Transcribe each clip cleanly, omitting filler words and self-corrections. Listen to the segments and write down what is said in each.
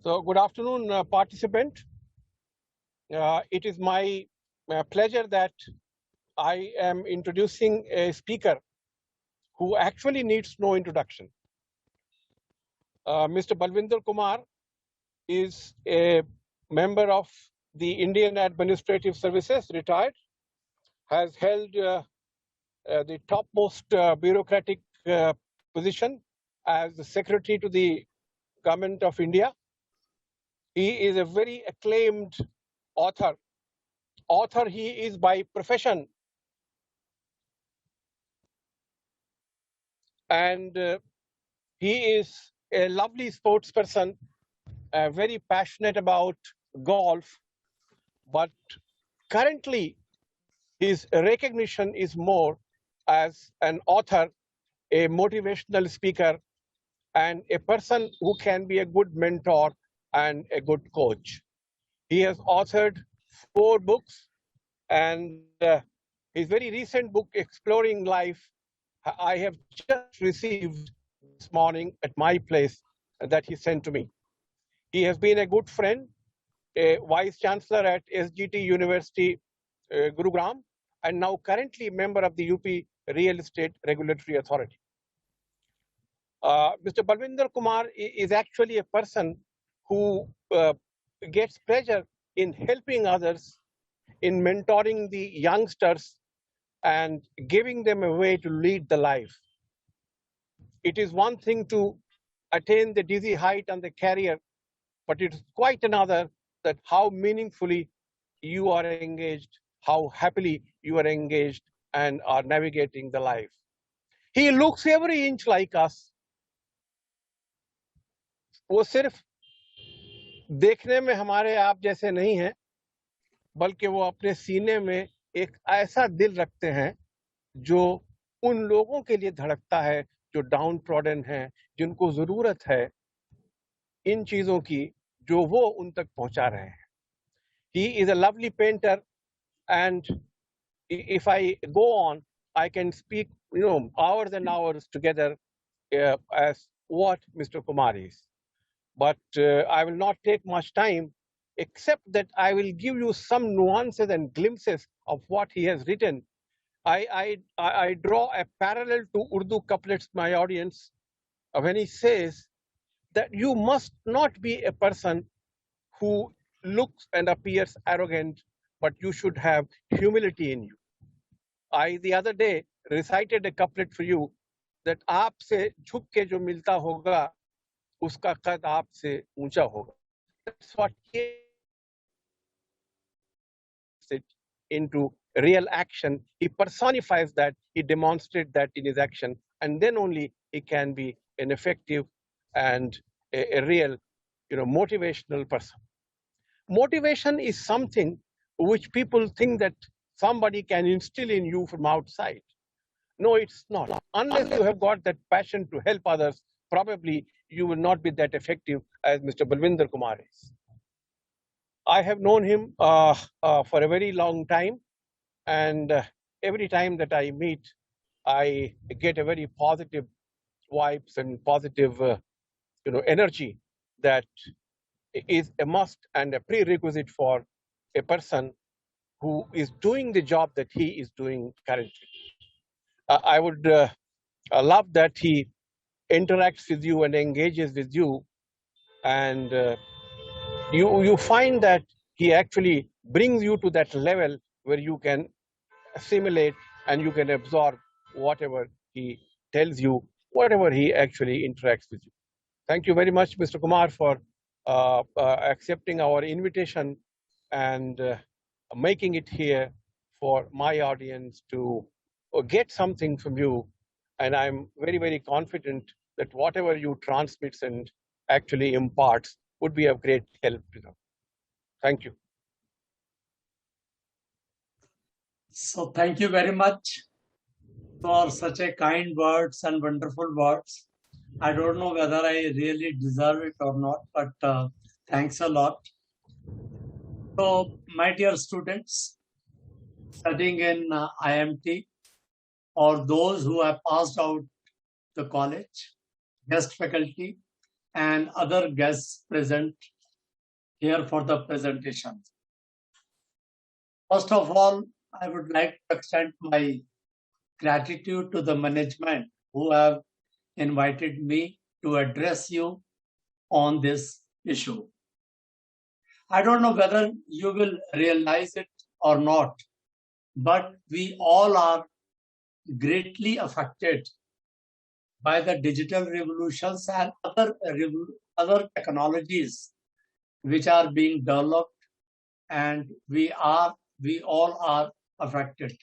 So good afternoon, participant. It is my pleasure that I am introducing a speaker who actually needs no introduction. Mr. Balwinder Kumar is a member of the Indian Administrative Services, retired, has held the topmost bureaucratic position as the Secretary to the Government of India. He is a very acclaimed author. Author he is by profession, and he is a lovely sports person, very passionate about golf, but currently his recognition is more as an author, a motivational speaker, and a person who can be a good mentor and a good coach. He has authored 4 books, and his very recent book, Exploring Life, I have just received this morning at my place that he sent to me. He has been a good friend, a vice chancellor at SGT University, Gurugram, and now currently member of the UP Real Estate Regulatory Authority. Mr. Balwinder Kumar is actually a person who gets pleasure in helping others, in mentoring the youngsters and giving them a way to lead the life. It is one thing to attain the dizzy height and the career, but it's quite another that how meaningfully you are engaged, how happily you are engaged and are navigating the life. He looks every inch like us. वो सिर्फ देखने में हमारे आप जैसे नहीं हैं, बल्कि वो अपने सीने में एक ऐसा दिल रखते हैं जो उन लोगों के लिए धड़कता है जो डाउन ट्रॉडन हैं, जिनको जरूरत है इन चीजों की जो वो उन तक पहुंचा रहे हैं. He is a lovely painter, and if I go on, I can speak, hours and hours together as what Mr. Kumar is. But I will not take much time, except that I will give you some nuances and glimpses of what he has written. I draw a parallel to Urdu couplets, my audience, when he says that you must not be a person who looks and appears arrogant, but you should have humility in you. I, the other day, recited a couplet for you that आपसे झुक के जो मिलता होगा उसका कद आपसे ऊंचा होगा. That's what he it into real action. He personifies that, he demonstrates that in his action, and then only he can be an effective and a real, motivational person. Motivation is something which people think that somebody can instill in you from outside. No, it's not. Unless you have got that passion to help others, probably you will not be that effective as Mr. Balwinder Kumar is. I have known him for a very long time, and every time that I meet, I get a very positive vibes and positive, energy that is a must and a prerequisite for a person who is doing the job that he is doing currently. I would love that he interacts with you and engages with you, and you find that he actually brings you to that level where you can assimilate and you can absorb whatever he tells you, whatever he actually interacts with you. Thank you very much, Mr. Kumar, for accepting our invitation and making it here for my audience to get something from you. And I'm very, very confident that whatever you transmit and actually imparts would be of great help to them. Thank you. So thank you very much for such a kind words and wonderful words. I don't know whether I really deserve it or not, but thanks a lot. So my dear students studying in IMT, or those who have passed out the college, guest faculty, and other guests present here for the presentation. First of all, I would like to extend my gratitude to the management who have invited me to address you on this issue. I don't know whether you will realize it or not, but we all are greatly affected by the digital revolutions and other technologies which are being developed, and we all are affected.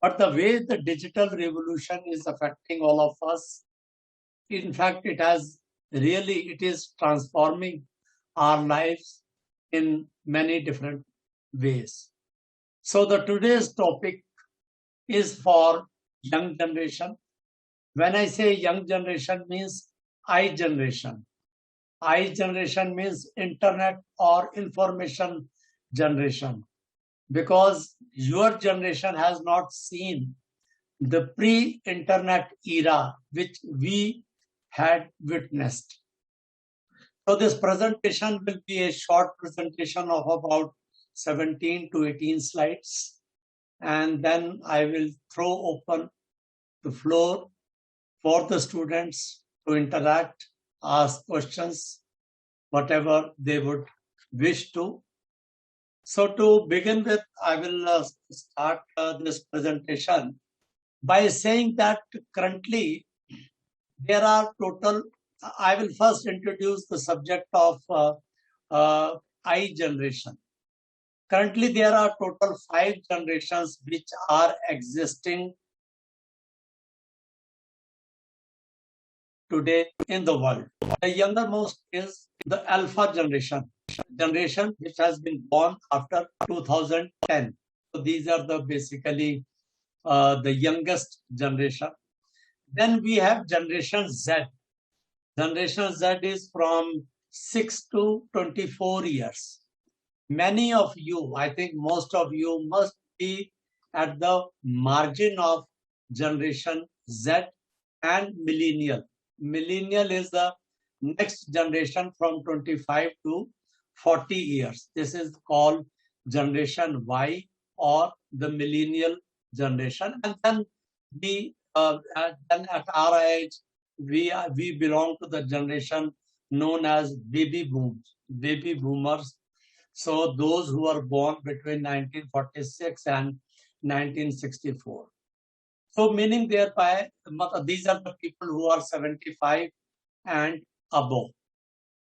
But the way the digital revolution is affecting all of us, in fact, it is transforming our lives in many different ways. So the today's topic is for young generation. When I say young generation, means I generation. I generation means internet or information generation, because your generation has not seen the pre-internet era which we had witnessed. So this presentation will be a short presentation of about 17 to 18 slides, and then I will throw open the floor for the students to interact, ask questions, whatever they would wish to. So to begin with, I will start this presentation by saying that currently there are I will first introduce the subject of I generation. Currently there are total 5 generations which are existing today in the world. The youngermost is the Alpha generation which has been born after 2010. So these are basically the youngest generation. Then we have Generation Z. Generation Z is from 6 to 24 years. Many of you, I think most of you, must be at the margin of Generation Z and Millennial. Millennial is the next generation from 25 to 40 years. This is called Generation Y or the Millennial generation. And then then at our age, we belong to the generation known as baby boomers. So those who are born between 1946 and 1964. So meaning thereby, these are the people who are 75 and above.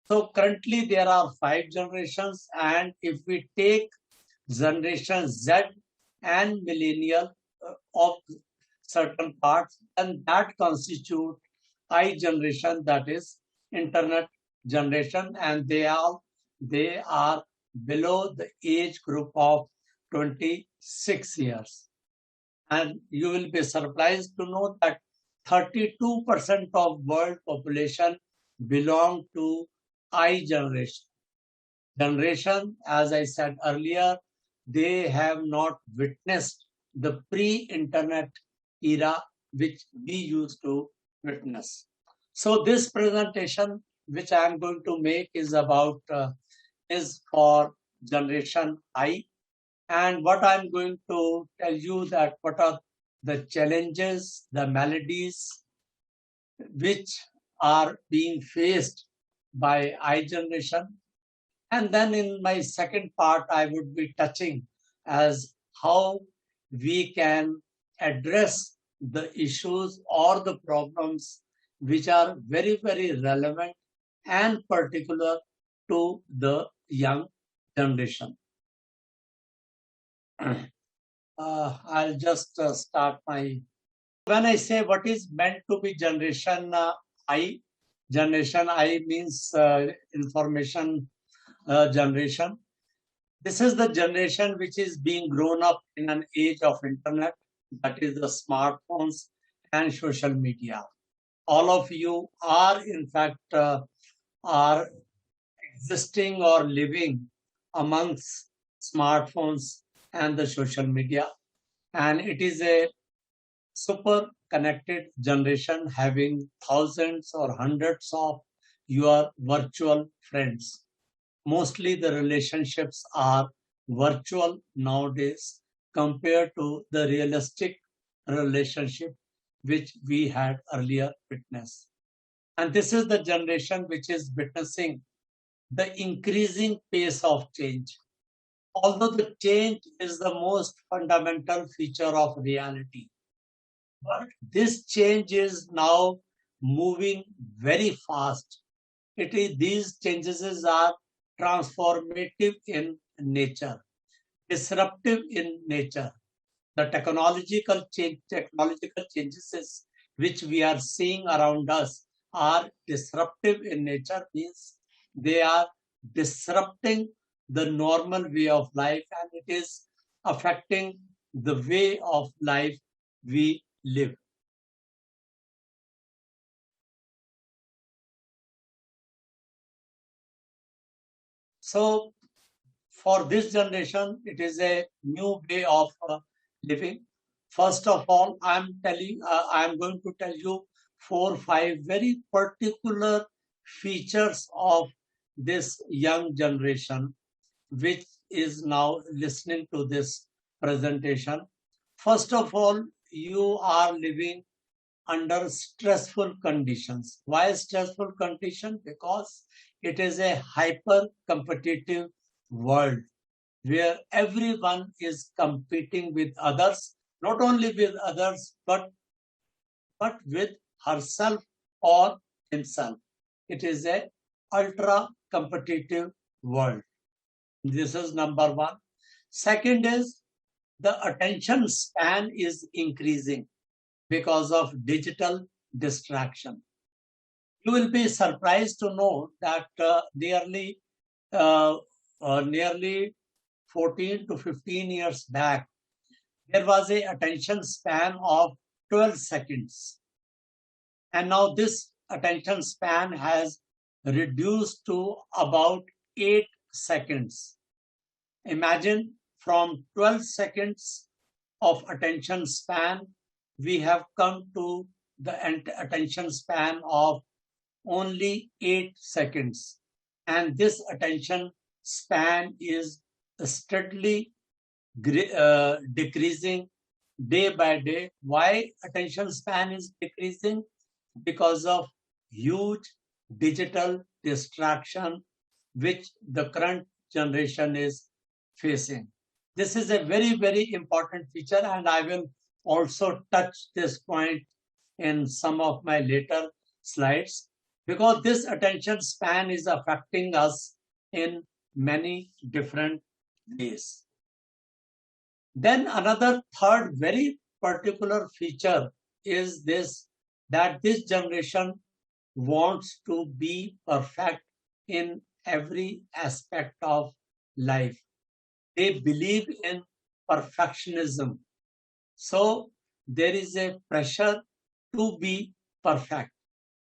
So currently there are 5 generations, and if we take Generation Z and Millennial of certain parts, and that constitute I generation, that is internet generation, and they are below the age group of 26 years. And you will be surprised to know that 32% of world population belong to I generation. Generation, as I said earlier, they have not witnessed the pre-internet era which we used to witness. So this presentation which I am going to make is for Generation I. And what I'm going to tell you that what are the challenges, the maladies which are being faced by I generation. And then in my second part, I would be touching as how we can address the issues or the problems which are very, very relevant and particular to the young generation. I'll just start when I say what is meant to be Generation I means information generation. This is the generation which is being grown up in an age of internet, that is the smartphones and social media. All of you are in fact are existing or living amongst smartphones and the social media, and it is a super connected generation having thousands or hundreds of your virtual friends. Mostly the relationships are virtual nowadays compared to the realistic relationship which we had earlier witnessed. And this is the generation which is witnessing the increasing pace of change. Although the change is the most fundamental feature of reality, but this change is now moving very fast. These changes are transformative in nature, disruptive in nature. The technological changes which we are seeing around us are disruptive in nature, means they are disrupting the normal way of life, and it is affecting the way of life we live. So for this generation, it is a new way of living. First of all, I'm going to tell you 4 or 5 very particular features of this young generation, which is now listening to this presentation. First of all, you are living under stressful conditions. Why stressful condition? Because it is a hyper competitive world where everyone is competing with others, not only with others, but with herself or himself. It is a ultra competitive world. This is number one. Second is the attention span is increasing because of digital distraction. You will be surprised to know that nearly 14 to 15 years back, there was a attention span of 12 seconds. And now this attention span has reduced to about 8 seconds. Imagine, from 12 seconds of attention span, we have come to the attention span of only 8 seconds. And this attention span is steadily decreasing day by day. Why attention span is decreasing? Because of huge digital distraction which the current generation is facing. This is a very, very important feature, and I will also touch this point in some of my later slides, because this attention span is affecting us in many different ways. Then another third very particular feature is this, that this generation wants to be perfect in every aspect of life. They believe in perfectionism. So there is a pressure to be perfect,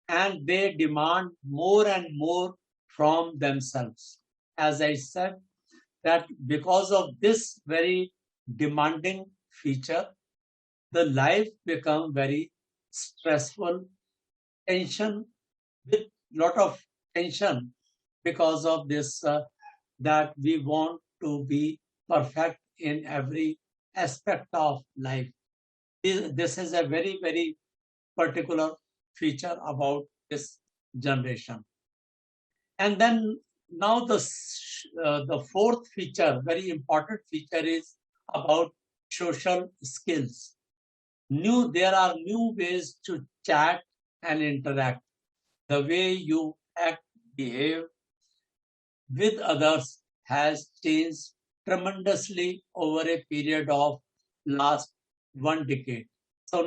and they demand more and more from themselves. As I said, that because of this very demanding feature, the life become very stressful, tension, with lot of tension because of this, that we want to be perfect in every aspect of life. This is a very, very particular feature about this generation. And then now the fourth feature, very important feature, is about social skills. There are new ways to chat and interact. The way you act, behave with others has changed tremendously over a period of last 1 decade. So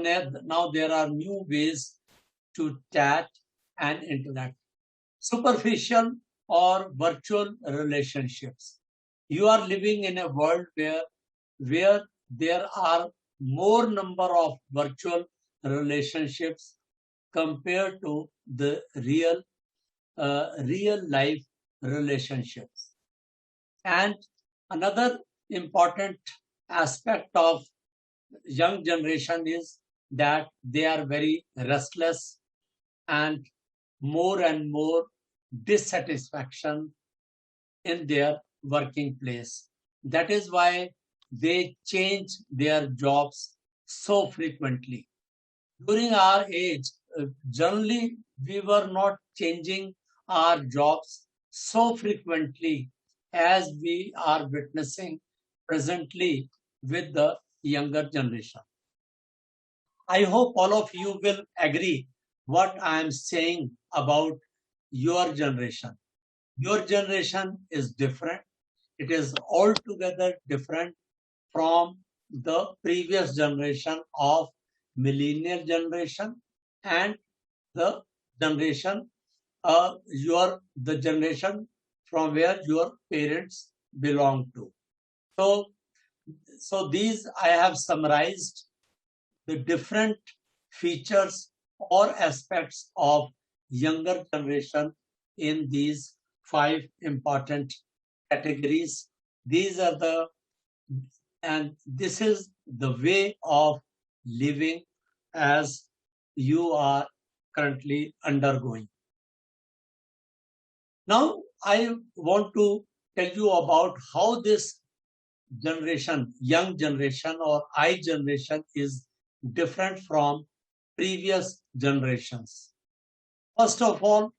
now there are new ways to chat and interact. Superficial or virtual relationships. You are living in a world where there are more number of virtual relationships compared to the real life relationships. And another important aspect of young generation is that they are very restless and more dissatisfaction in their working place. That is why they change their jobs so frequently. During our age, generally, we were not changing our jobs so frequently as we are witnessing presently with the younger generation. I hope all of you will agree what I am saying about your generation. Your generation is different. It is altogether different from the previous generation of millennial generation and the generation the generation from where your parents belong to. So these I have summarized the different features or aspects of younger generation in these 5 important categories. These are and this is the way of living as you are currently undergoing. Now, I want to tell you about how this generation, young generation or I generation, is different from previous generations. First of all,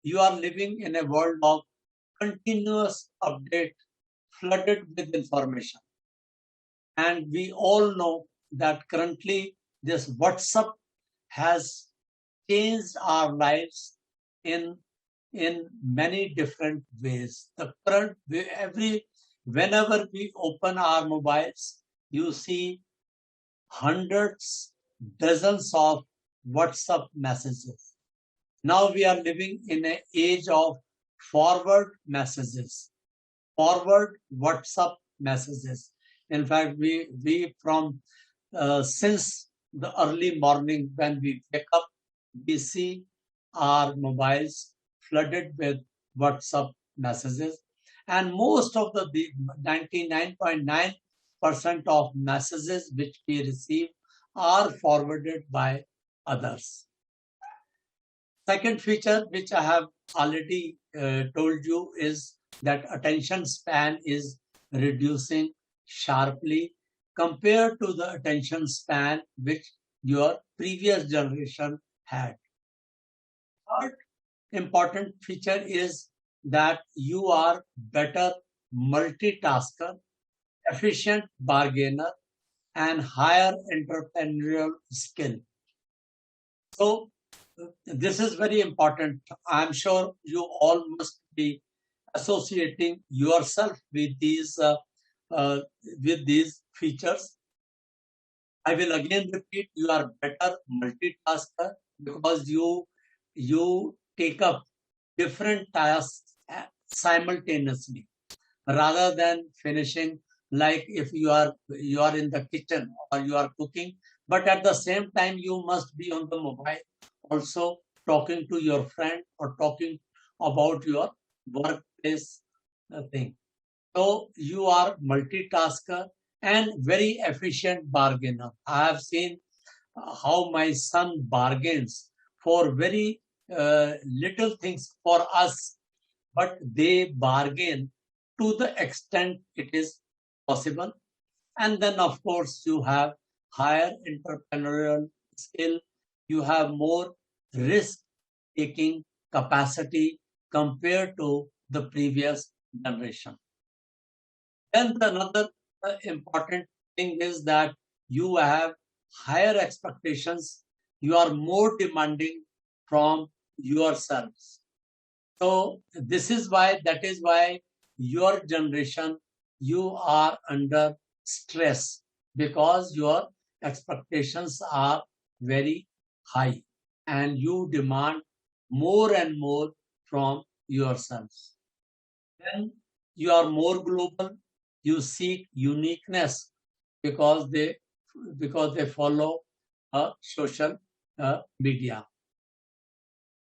you are living in a world of continuous update, flooded with information. And we all know that currently this WhatsApp has changed our lives in many different ways. The current whenever we open our mobiles, you see hundreds, dozens of WhatsApp messages. Now we are living in an age of forward messages, forward WhatsApp messages. In fact, we from since the early morning when we wake up, we see our mobiles flooded with WhatsApp messages. And most of the 99.9% of messages which we receive are forwarded by others. Second feature which I have already told you is that attention span is reducing sharply compared to the attention span which your previous generation had. Third important feature is that you are better multitasker, efficient bargainer, and higher entrepreneurial skill. So this is very important. I'm sure you all must be associating yourself with these features. I will again repeat: you are better multitasker because you take up different tasks simultaneously rather than finishing, like if you are in the kitchen or you are cooking, but at the same time you must be on the mobile also talking to your friend or talking about your workplace thing. So you are multitasker and very efficient bargainer. I have seen how my son bargains for very little things for us, but they bargain to the extent it is possible. And then, of course, you have higher entrepreneurial skill. You have more risk-taking capacity compared to the previous generation. Then another important thing is that you have higher expectations. You are more demanding from yourselves. So that is why your generation, you are under stress because your expectations are very high and you demand more and more from yourselves. Then you are more global. You seek uniqueness because they follow social media.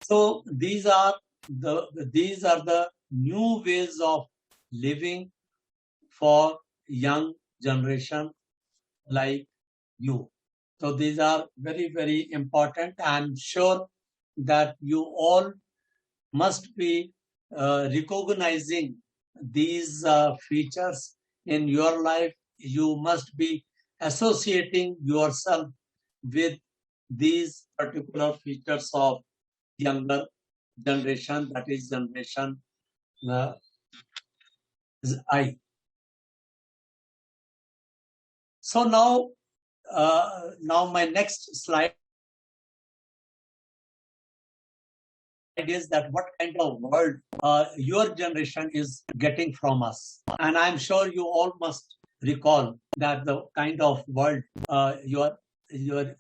So these are the new ways of living for young generation like you. So these are very, very important. I'm sure that you all must be recognizing these features in your life, you must be associating yourself with these particular features of younger generation, that is generation I. So now my next slide is that what kind of world your generation is getting from us. And I'm sure you all must recall that the kind of world your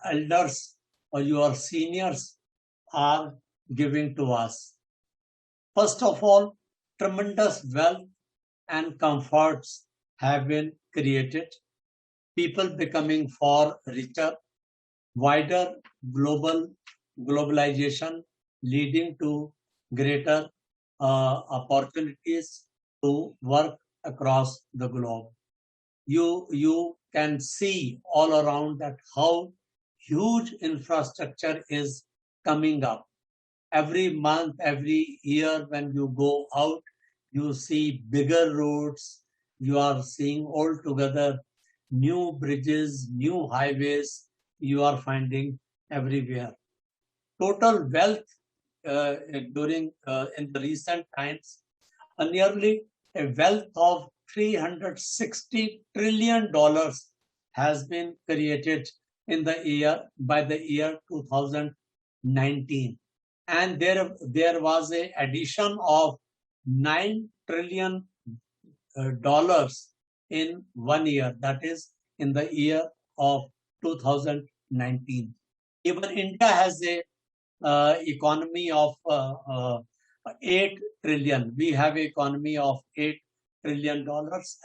elders or your seniors are giving to us. First of all, tremendous wealth and comforts have been created. People becoming far richer, wider globalization leading to greater opportunities to work across the globe. You can see all around that how huge infrastructure is coming up. Every month, every year, when you go out, you see bigger roads. You are seeing altogether new bridges, new highways. You are finding everywhere. Total wealth during in the recent times, nearly a wealth of $360 trillion has been created in the year by the year 2019, and there was a addition of $9 trillion in 1 year, that is in the year of 2019. Even India has a economy of 8 trillion. We have an economy of $8 trillion,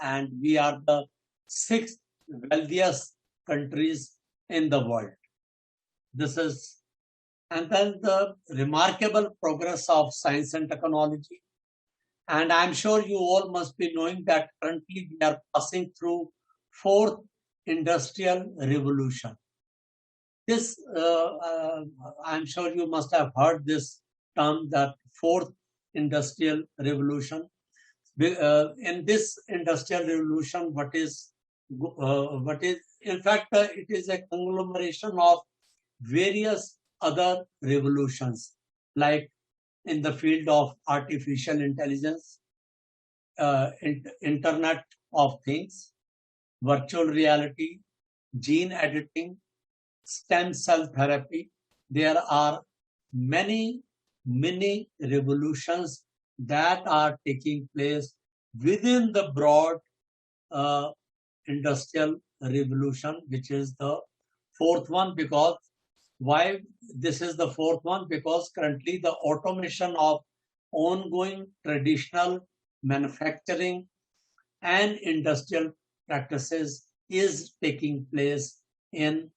and we are the 6th wealthiest countries in the world. And then the remarkable progress of science and technology. And I'm sure you all must be knowing that currently we are passing through 4th industrial revolution. This, I'm sure you must have heard this term, that 4th industrial revolution. In this industrial revolution, what is, in fact, it is a conglomeration of various other revolutions, like in the field of artificial intelligence, Internet of Things, virtual reality, gene editing, stem cell therapy. There are many revolutions that are taking place within the broad industrial revolution, which is the 4th one. Because why this is the 4th one? Because currently the automation of ongoing traditional manufacturing and industrial practices is taking place in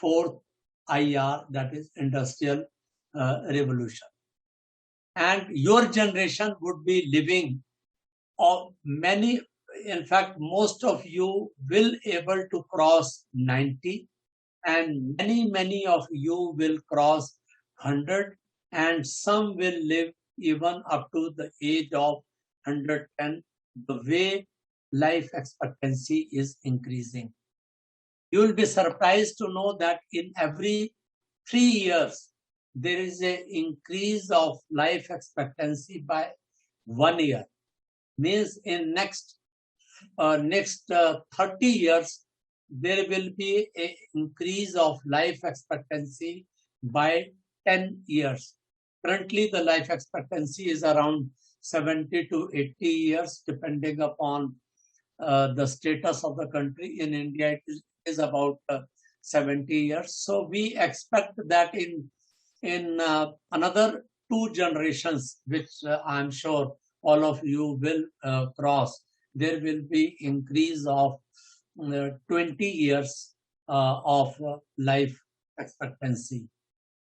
4th IR, that is industrial revolution. And your generation would be living of many, in fact, most of you will able to cross 90, and many of you will cross 100, and some will live even up to the age of 110. The way life expectancy is increasing, you will be surprised to know that in every 3 years there is an increase of life expectancy by 1 year. Means in next 30 years there will be an increase of life expectancy by 10 years. Currently, the life expectancy is around 70 to 80 years, depending upon the status of the country. In India, it is about 70 years. So we expect that in another 2 generations, which I'm sure all of you will cross, there will be increase of 20 years of life expectancy.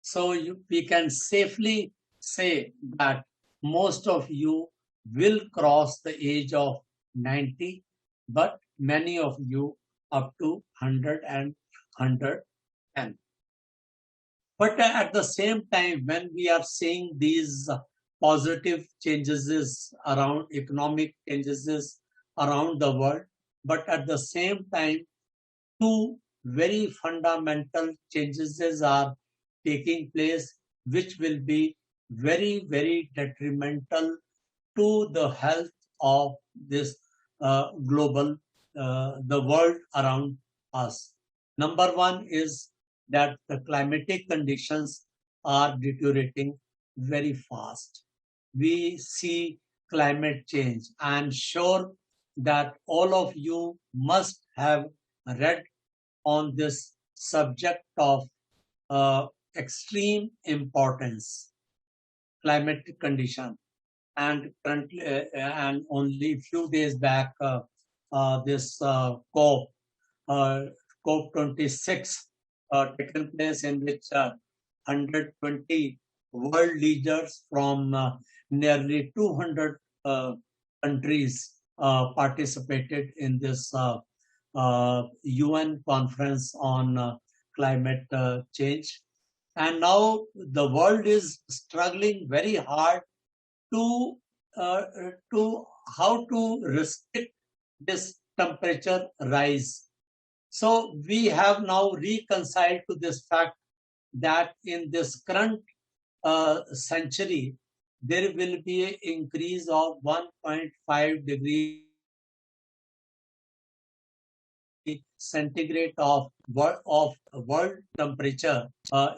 So we can safely say that most of you will cross the age of 90, but many of you up to 100 and 110. But at the same time, when we are seeing these positive changes around economic changes around the world, but at the same time, two very fundamental changes are taking place, which will be very, very detrimental to the health of this the world around us. Number one is that the climatic conditions are deteriorating very fast. We see climate change. I'm sure that all of you must have read on this subject of extreme importance, climatic condition. And currently, and only few days back, this COP26 taken place, in which 120 world leaders from nearly 200 countries participated in this UN conference on climate change. And now the world is struggling very hard to how to restrict this temperature rise. So we have now reconciled to this fact that in this current century, there will be an increase of 1.5 degrees centigrade of world temperature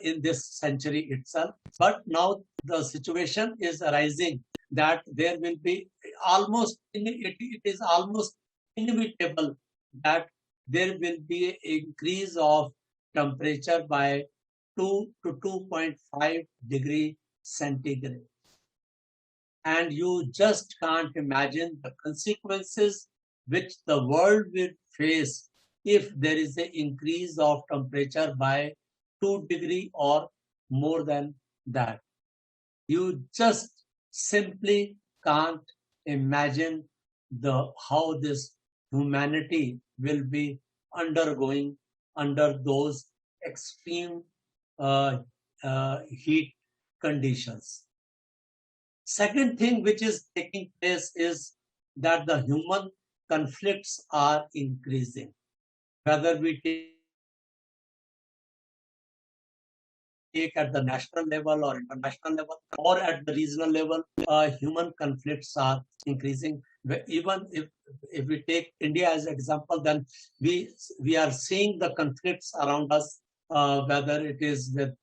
in this century itself. But now the situation is arising that there will be it is almost inevitable that there will be an increase of temperature by 2 to 2.5 degree centigrade. And you just can't imagine the consequences which the world will face if there is an increase of temperature by 2 degree or more than that. You just simply can't imagine how this humanity will be undergoing under those extreme heat conditions. Second thing which is taking place is that the human conflicts are increasing. Whether we take at the national level or international level or at the regional level, human conflicts are increasing. Even if we take India as an example, then we are seeing the conflicts around us, whether it is with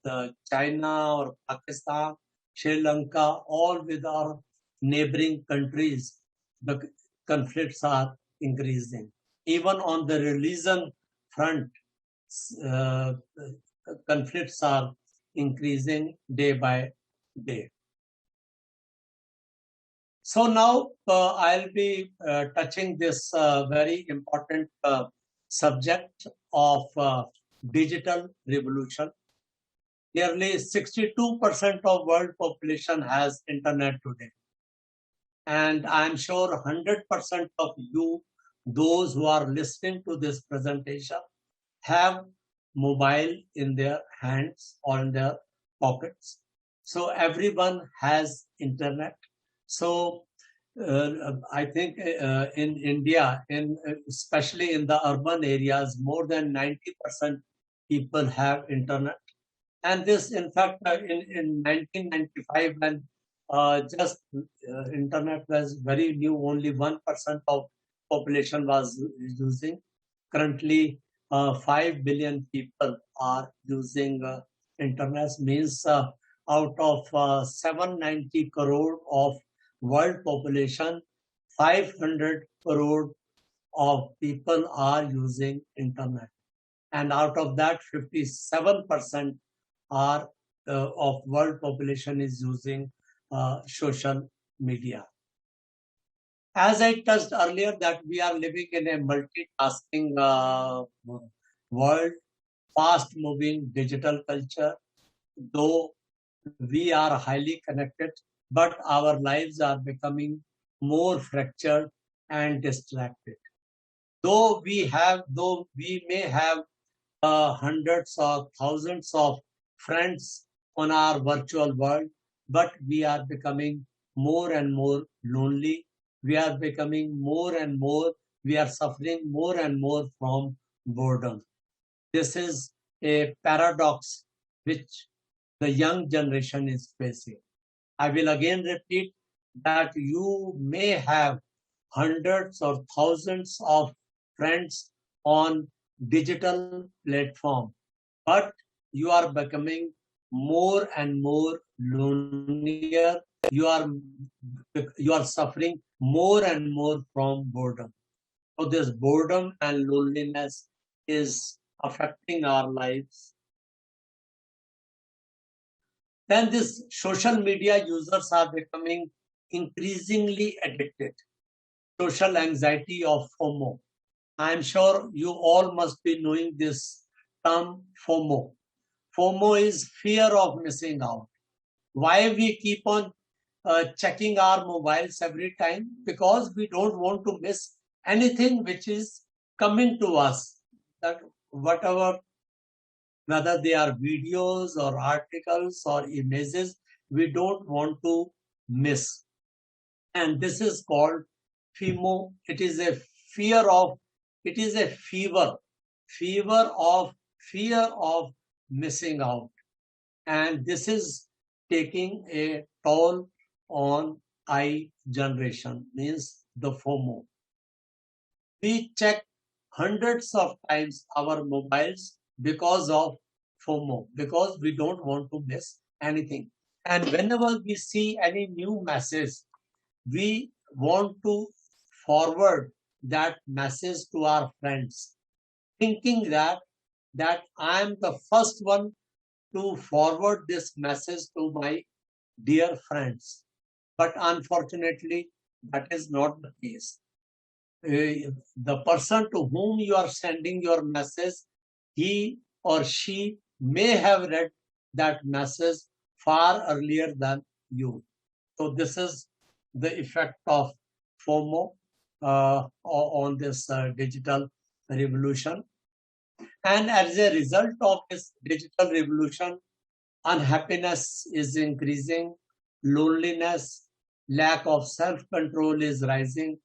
China or Pakistan, Sri Lanka, all with our neighboring countries, the conflicts are increasing. Even on the religion front, conflicts are increasing day by day. So now I'll be touching this very important subject of digital revolution. Nearly 62% of world population has internet today. And I'm sure 100% of you, those who are listening to this presentation, have mobile in their hands or in their pockets. So everyone has internet. So I think in India, especially in the urban areas, more than 90% people have internet. And this, in fact, in 1995, when internet was very new, only 1% of population was using. Currently, 5 billion people are using internet. Means out of 790 crore of world population, 500 crore of people are using internet. And out of that, 57% are of world population is using social media. As I touched earlier, that we are living in a multitasking world, fast-moving digital culture. Though we are highly connected, but our lives are becoming more fractured and distracted. Though we may have hundreds or thousands of friends on our virtual world, but we are becoming more and more lonely. We are becoming more and more, we are suffering more and more from boredom. This is a paradox which the young generation is facing. I will again repeat that you may have hundreds or thousands of friends on digital platform, but you are becoming more and more lonelier. You are suffering more and more from boredom. So this boredom and loneliness is affecting our lives. Then these social media users are becoming increasingly addicted. Social anxiety of FOMO. I'm sure you all must be knowing this term FOMO. FOMO is fear of missing out. Why we keep on checking our mobiles every time? Because we don't want to miss anything which is coming to us. That whatever, whether they are videos or articles or images, we don't want to miss. And this is called FOMO. It is a fear of, it is a fever of missing out. And this is taking a toll on I generation, means the FOMO. We check hundreds of times our mobiles because of FOMO, because we don't want to miss anything. And whenever we see any new message, we want to forward that message to our friends, thinking that I am the first one to forward this message to my dear friends. But unfortunately, that is not the case. The person to whom you are sending your message, he or she may have read that message far earlier than you. So this is the effect of FOMO on this digital revolution. And as a result of this digital revolution, unhappiness is increasing, loneliness, lack of self-control is rising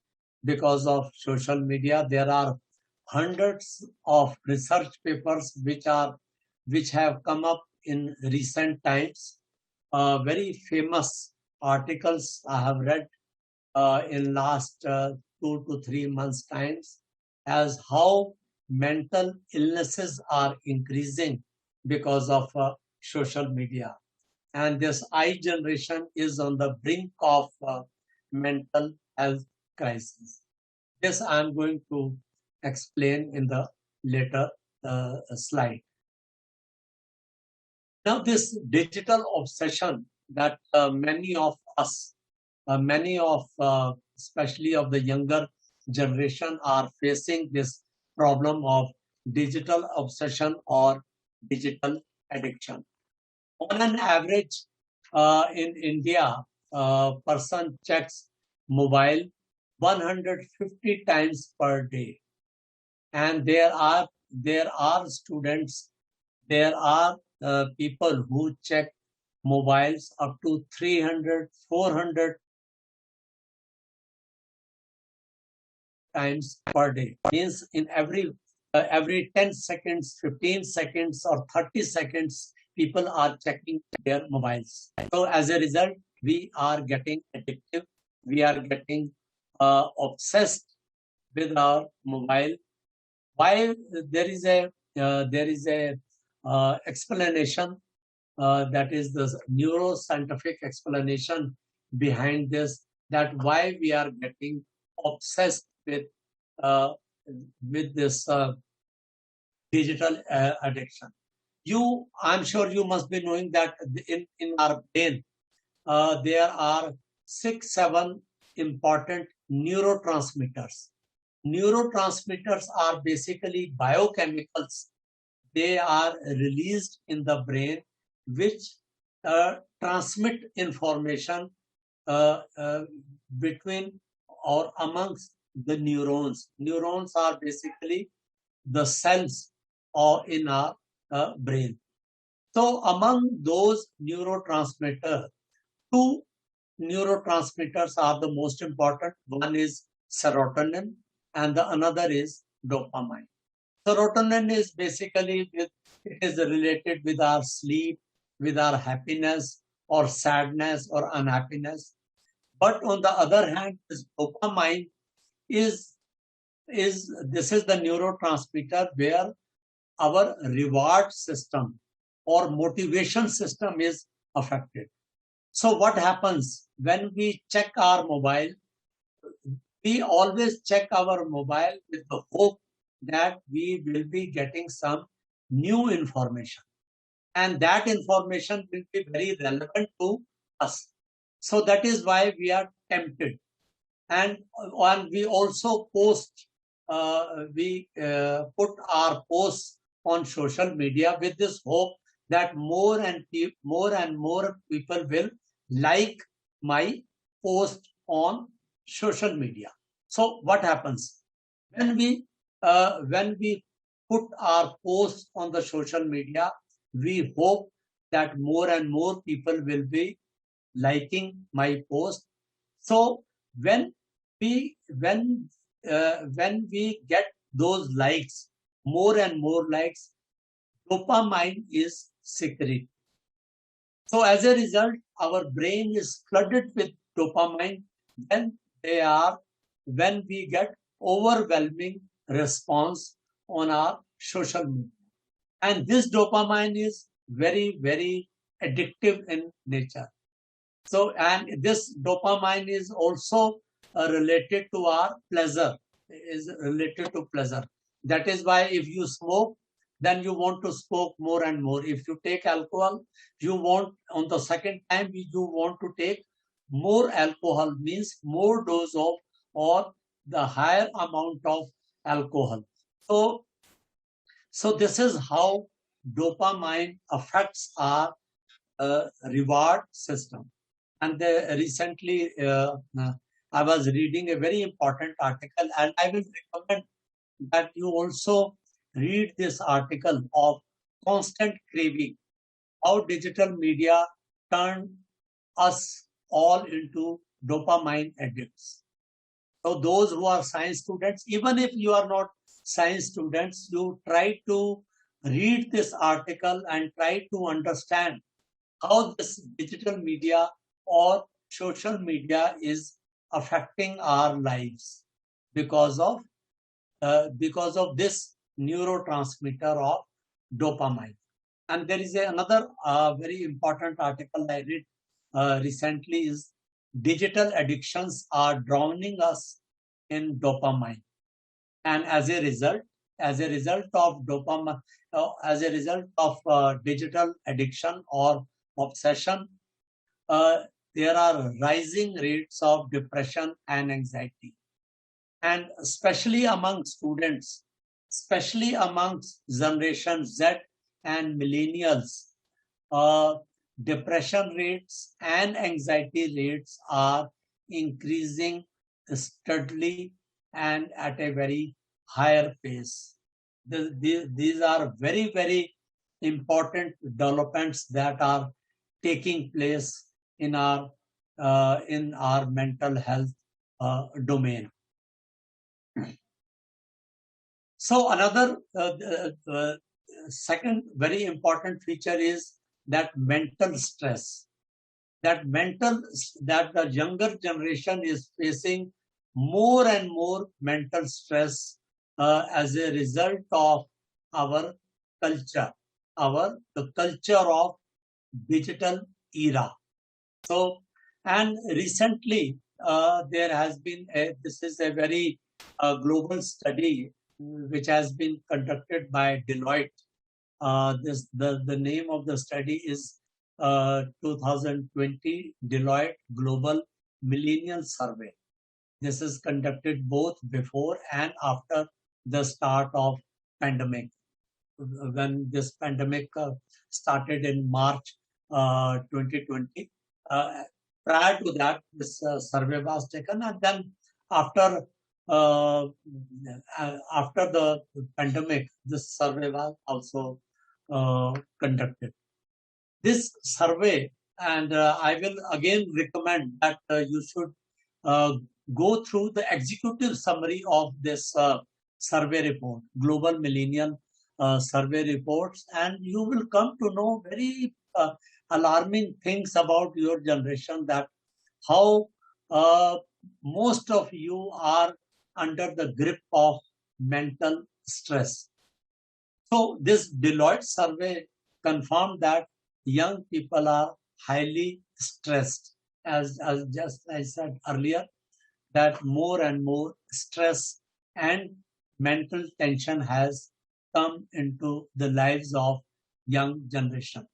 because of social media. There are hundreds of research papers which have come up in recent times. Very famous articles I have read in last 2 to 3 months times, as how mental illnesses are increasing because of social media. And this I generation is on the brink of mental health crisis. This I'm going to explain in the later slide. Now, this digital obsession that many of us, especially of the younger generation, are facing this problem of digital obsession or digital addiction. On an average, in India, a person checks mobile 150 times per day. And there are students, there are people who check mobiles up to 300, 400 times per day. Means in every 10 seconds, 15 seconds, or 30 seconds, people are checking their mobiles. So as a result, we are getting addictive. We are getting obsessed with our mobile. Why? There is a explanation, that is the neuroscientific explanation behind this, that why we are getting obsessed with this digital addiction. I'm sure you must be knowing that in our brain there are 6-7 important neurotransmitters. Neurotransmitters are basically biochemicals. They are released in the brain, which transmit information between or amongst the neurons. Neurons are basically the cells in our brain. So among those neurotransmitters, two neurotransmitters are the most important. One is serotonin and the another is dopamine. Serotonin is basically it is related with our sleep, with our happiness or sadness or unhappiness. But on the other hand, this dopamine is this is the neurotransmitter where our reward system or motivation system is affected. So what happens when we check our mobile? We always check our mobile with the hope that we will be getting some new information. And that information will be very relevant to us. So that is why we are tempted. And we also post, we put our posts on social media with this hope that more and more people will like my post on social media. So what happens when we put our posts on the social media? We hope that more and more people will be liking my post. So when we get those likes, more and more likes, dopamine is secreted. So as a result, our brain is flooded with dopamine when we get overwhelming response on our social media. And this dopamine is very, very addictive in nature. So, and this dopamine is also related to our pleasure, is related to pleasure. That is why if you smoke, then you want to smoke more and more. If you take alcohol, you want, on the second time, you want to take more alcohol, means more dose of or the higher amount of alcohol. So this is how dopamine affects our reward system. And recently, I was reading a very important article, and I will recommend that you also read this article of constant craving, how digital media turned us all into dopamine addicts. So those who are science students, even if you are not science students, you try to read this article and try to understand how this digital media or social media is affecting our lives because of this neurotransmitter of dopamine. And there is another very important article I read recently is digital addictions are drowning us in dopamine. And as a result of dopamine, as a result of digital addiction or obsession, there are rising rates of depression and anxiety. And especially among students, especially amongst Generation Z and millennials, depression rates and anxiety rates are increasing steadily and at a very higher pace. These are very, very important developments that are taking place in our mental health domain. So another second very important feature is that mental stress. That the younger generation is facing more and more mental stress as a result of our culture, the culture of digital era. So, and recently there has been this is a very global study which has been conducted by Deloitte. The name of the study is 2020 Deloitte Global Millennial Survey. This is conducted both before and after the start of pandemic. When this pandemic started in March 2020, prior to that, this survey was taken, and then after the pandemic, this survey was also conducted. This survey and I will again recommend that you should uh, go through the executive summary of this survey report, Global Millennial Survey Reports, and you will come to know very alarming things about your generation, that how most of you are under the grip of mental stress. So this Deloitte survey confirmed that young people are highly stressed. As just I said earlier, that more and more stress and mental tension has come into the lives of young generation.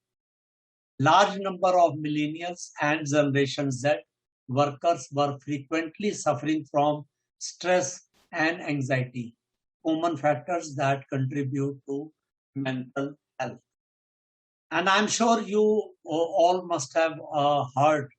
Large number of millennials and Generation Z workers were frequently suffering from stress and anxiety, common factors that contribute to mental health. And I'm sure you all must have heard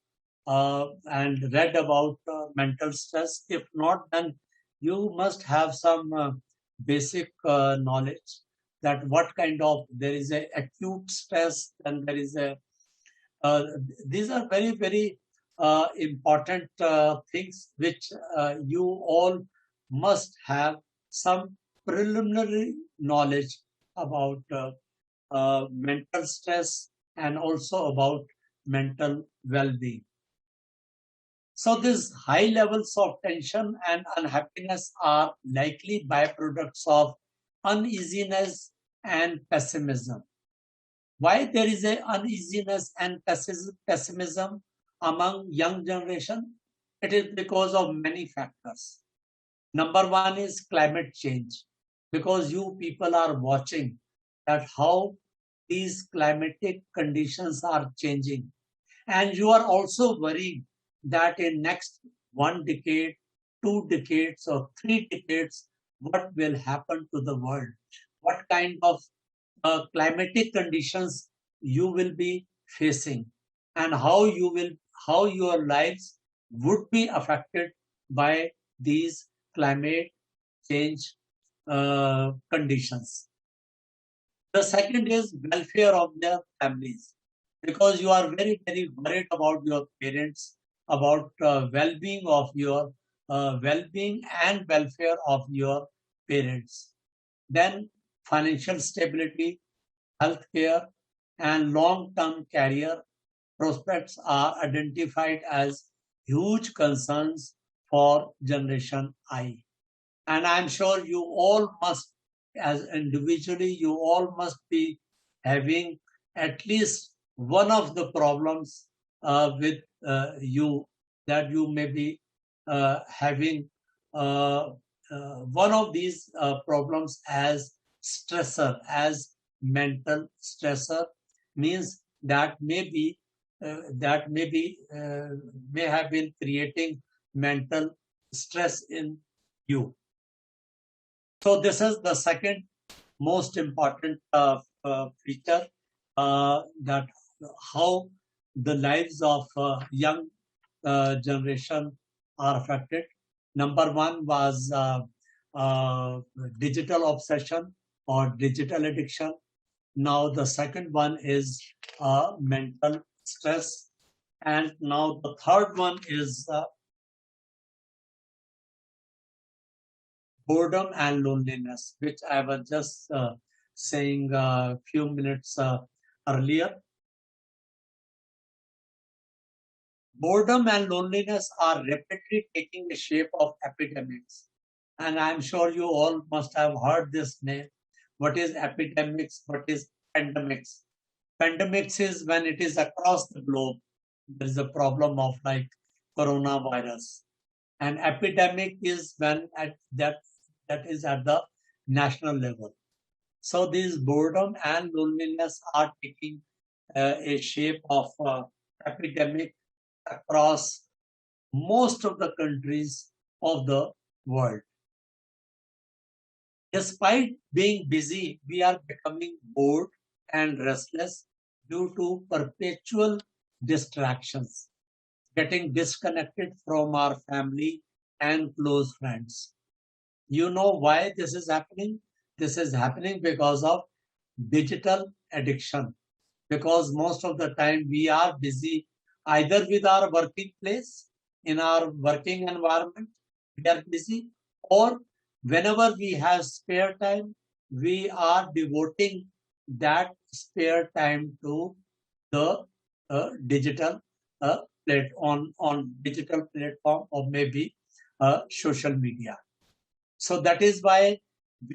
and read about mental stress. If not, then you must have some basic knowledge that what kind of, there is a acute stress and there is a uh, these are very, very important things which you all must have some preliminary knowledge about mental stress and also about mental well-being. So these high levels of tension and unhappiness are likely byproducts of uneasiness and pessimism. Why there is a uneasiness and pessimism among young generation? It is because of many factors. Number one is climate change, because you people are watching that how these climatic conditions are changing, and you are also worrying that in next 1 decade, 2 decades, or 3 decades, what will happen to the world? What kind of climatic conditions you will be facing, and how your lives would be affected by these climate change conditions. The second is welfare of their families, because you are very, very worried about your parents, about well-being of your well-being and welfare of your parents. Then financial stability, healthcare, and long-term career prospects are identified as huge concerns for Generation I. And I'm sure you all must, as individually, you all must be having at least one of the problems with you, that you may be having one of these problems as stressor, as mental stressor, means that may have been creating mental stress in you. So this is the second most important feature, that how the lives of young generation are affected. Number one was digital obsession or digital addiction. Now the second one is mental stress. And now the third one is boredom and loneliness, which I was just saying a few minutes earlier. Boredom and loneliness are rapidly taking the shape of epidemics. And I'm sure you all must have heard this name. What is epidemics? What is pandemics? Pandemics is when it is across the globe. There is a problem of like coronavirus. And epidemic is when that is at the national level. So these boredom and loneliness are taking a shape of epidemic across most of the countries of the world. Despite being busy, we are becoming bored and restless due to perpetual distractions, getting disconnected from our family and close friends. You know why this is happening? This is happening because of digital addiction. because most of the time we are busy either with our working place, in our working environment, we are busy, or whenever we have spare time, we are devoting that spare time to the digital on digital platform, or maybe social media. So that is why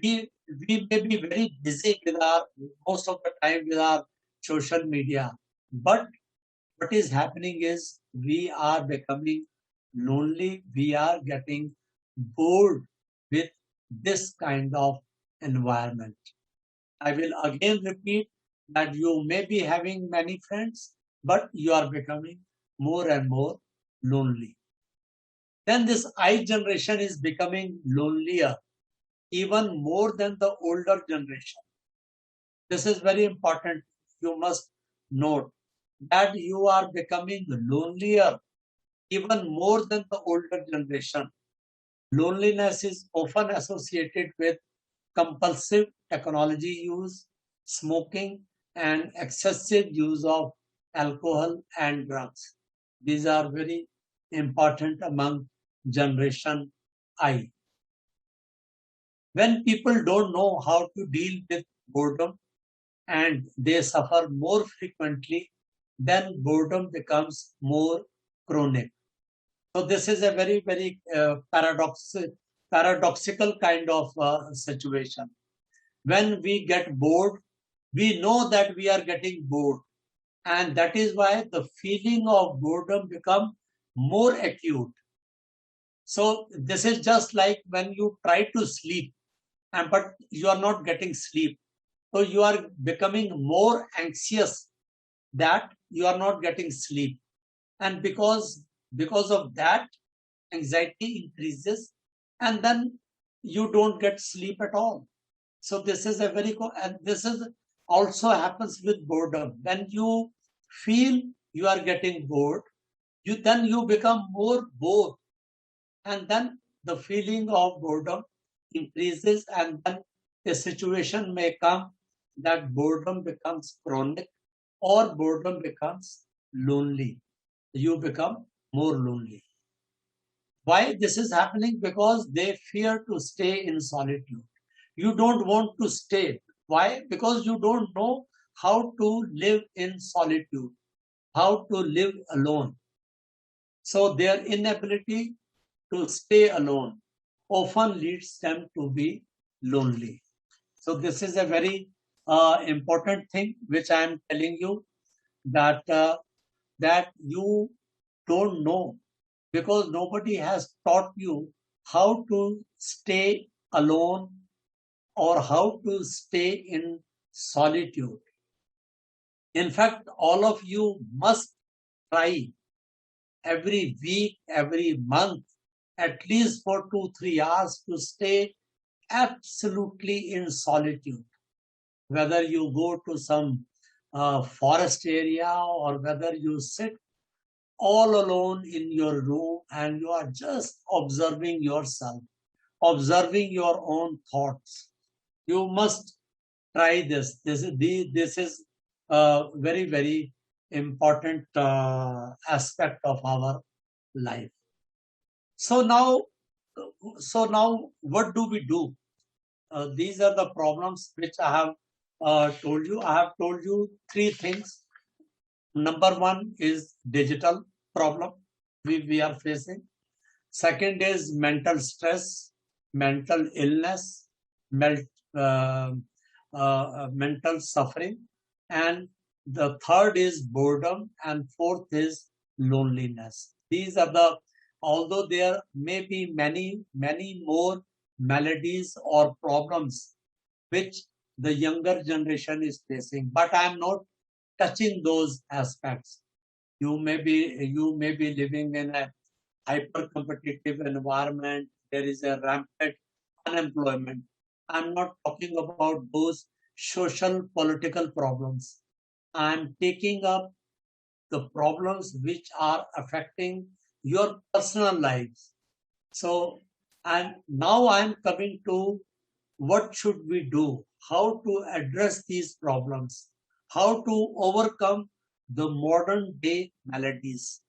we may be very busy with our most of the time with our social media, but what is happening is we are becoming lonely. We are getting bored with this kind of environment. I will again repeat that you may be having many friends, but you are becoming more and more lonely. Then this I generation is becoming lonelier, even more than the older generation. This is very important. You must note that you are becoming lonelier even more than the older generation. Loneliness is often associated with compulsive technology use, smoking, and excessive use of alcohol and drugs. These are very important among Generation I. When people don't know how to deal with boredom and they suffer more frequently, then boredom becomes more chronic. So this is a very, very paradoxical kind of situation. When we get bored, we know that we are getting bored. And that is why the feeling of boredom becomes more acute. So this is just like when you try to sleep, but you are not getting sleep. So you are becoming more anxious that you are not getting sleep. And because of that, anxiety increases, and then you don't get sleep at all. So this is and this is also happens with boredom. When you feel you are getting bored, then you become more bored, and then the feeling of boredom increases, and then a situation may come that boredom becomes chronic, or boredom becomes lonely. You become more lonely. Why this is happening? Because they fear to stay in solitude. You don't want to stay. Why? Because you don't know how to live in solitude, how to live alone. So their inability to stay alone often leads them to be lonely. So this is a very important thing which I am telling you, that that you don't know, because nobody has taught you how to stay alone or how to stay in solitude. In fact, all of you must try every week, every month, at least for 2-3 hours, to stay absolutely in solitude. Whether you go to some forest area, or whether you sit all alone in your room and you are just observing yourself, observing your own thoughts. You must try this. This is a very, very important aspect of our life. So now, what do we do? These are the problems which I have told you. I have told you 3 things. Number 1 is digital problem we are facing. Second is mental stress, mental illness, mental suffering. And the third is boredom, and fourth is loneliness. These are although there may be many, many more maladies or problems which the younger generation is facing, but I am not touching those aspects. You may be living in a hyper-competitive environment. There is a rampant unemployment. I'm not talking about those social political problems. I'm taking up the problems which are affecting your personal lives. So, and now I'm coming to what should we do, how to address these problems, how to overcome the modern day maladies.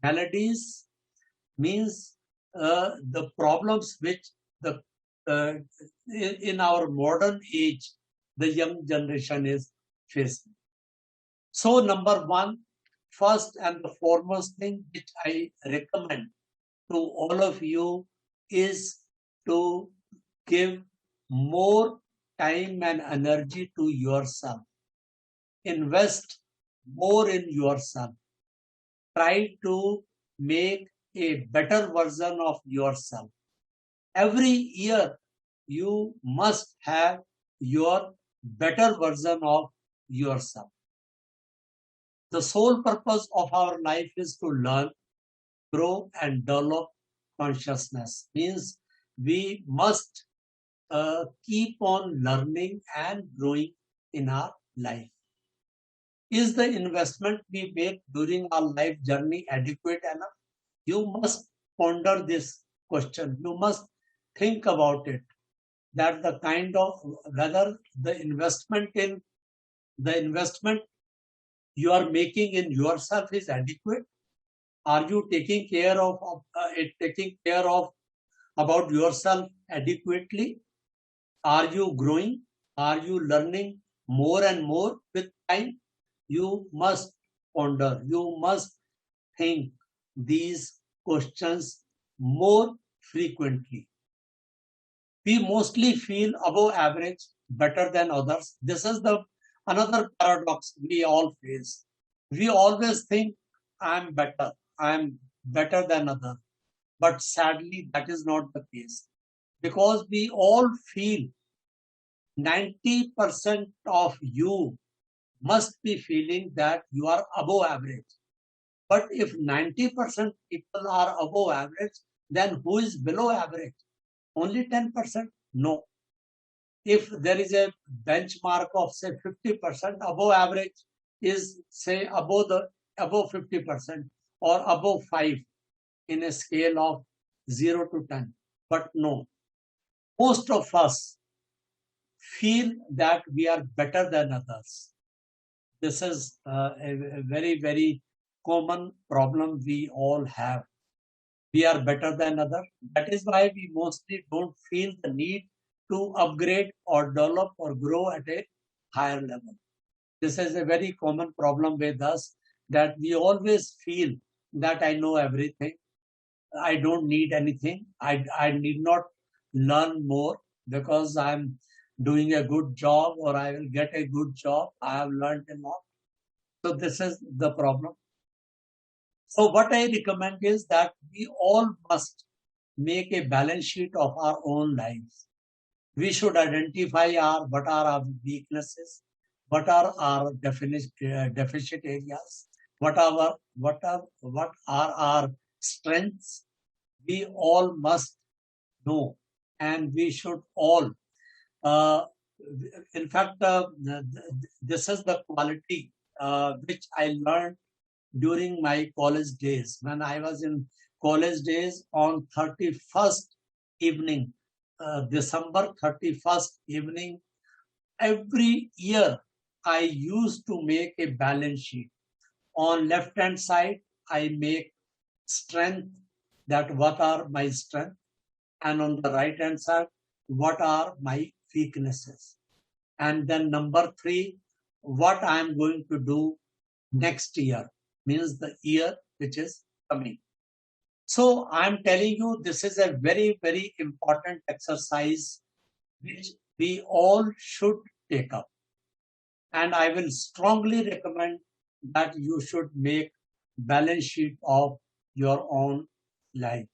Maladies means the problems which the uh, in our modern age the young generation is facing. So number one, first and the foremost thing which I recommend to all of you is to give more time and energy to yourself. Invest more in yourself. Try to make a better version of yourself. Every year, you must have your better version of yourself. The sole purpose of our life is to learn, grow, and develop consciousness. Means we must keep on learning and growing in our life. Is the investment we make during our life journey adequate enough? You must ponder this question. You must think about it. That the kind of whether the investment you are making in yourself is adequate. Are you taking care of about yourself adequately? Are you growing? Are you learning more and more with time? You must ponder. You must think these questions more frequently. We mostly feel above average, better than others. This is the another paradox we all face. We always think I'm better than others. But sadly, that is not the case. Because we all feel 90% of you must be feeling that you are above average. But if 90% people are above average, then who is below average? Only 10%? No. If there is a benchmark of say 50%, above average is say above 50% or above 5 in a scale of 0 to 10. But no, most of us feel that we are better than others. This is a very, very common problem we all have. We are better than others. That is why we mostly don't feel the need to upgrade or develop or grow at a higher level. This is a very common problem with us, that we always feel that I know everything. I don't need anything. I need not learn more because I'm doing a good job or I will get a good job. I have learned a lot. So this is the problem. So what I recommend is that we all must make a balance sheet of our own lives. We should identify what are our weaknesses, what are our deficit areas, what are our strengths. We all must know, and we should all. In fact, this is the quality which I learned during my college days. When I was in college days, on 31st evening, December 31st evening, every year I used to make a balance sheet. On left hand side, I make strength, that what are my strengths, and on the right hand side, what are my weaknesses. And then number 3, what I am going to do next year, means the year which is coming. So I'm telling you, this is a very, very important exercise which we all should take up. And I will strongly recommend that you should make balance sheet of your own life.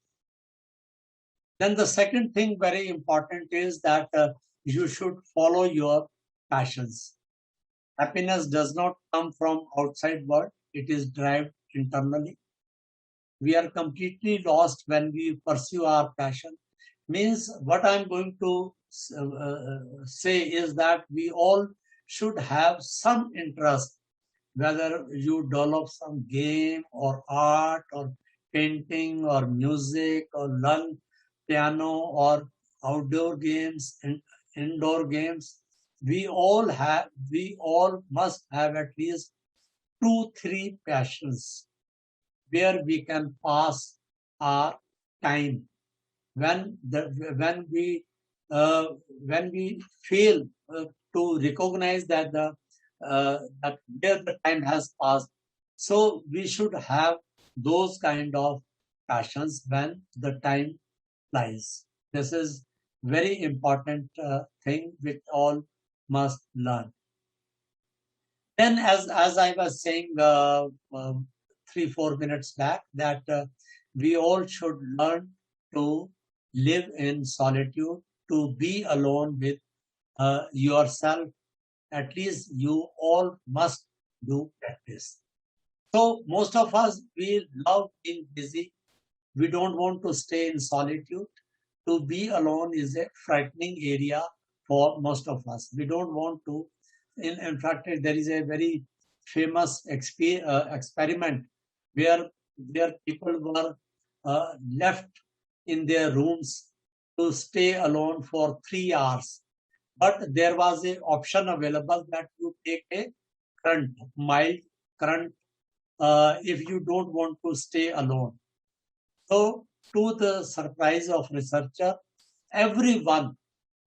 Then the second thing very important is that you should follow your passions. Happiness does not come from outside world. It is derived internally. We are completely lost when we pursue our passion. Means what I'm going to say is that we all should have some interest, whether you develop some game or art or painting or music or learn piano or outdoor games and indoor games. we all must have at least 2-3 passions where we can pass our time. When we fail to recognize that that where the time has passed, so we should have those kind of passions when the time flies. This is very important thing which all must learn. Then, as I was saying 3-4 minutes back, that we all should learn to live in solitude, to be alone with yourself. At least you all must do practice. So most of us, we love being busy. We don't want to stay in solitude. To be alone is a frightening area for most of us. We don't want to. In fact, there is a very famous experiment where people were left in their rooms to stay alone for 3 hours. But there was an option available that you take a mild current, if you don't want to stay alone. So, to the surprise of researcher, everyone,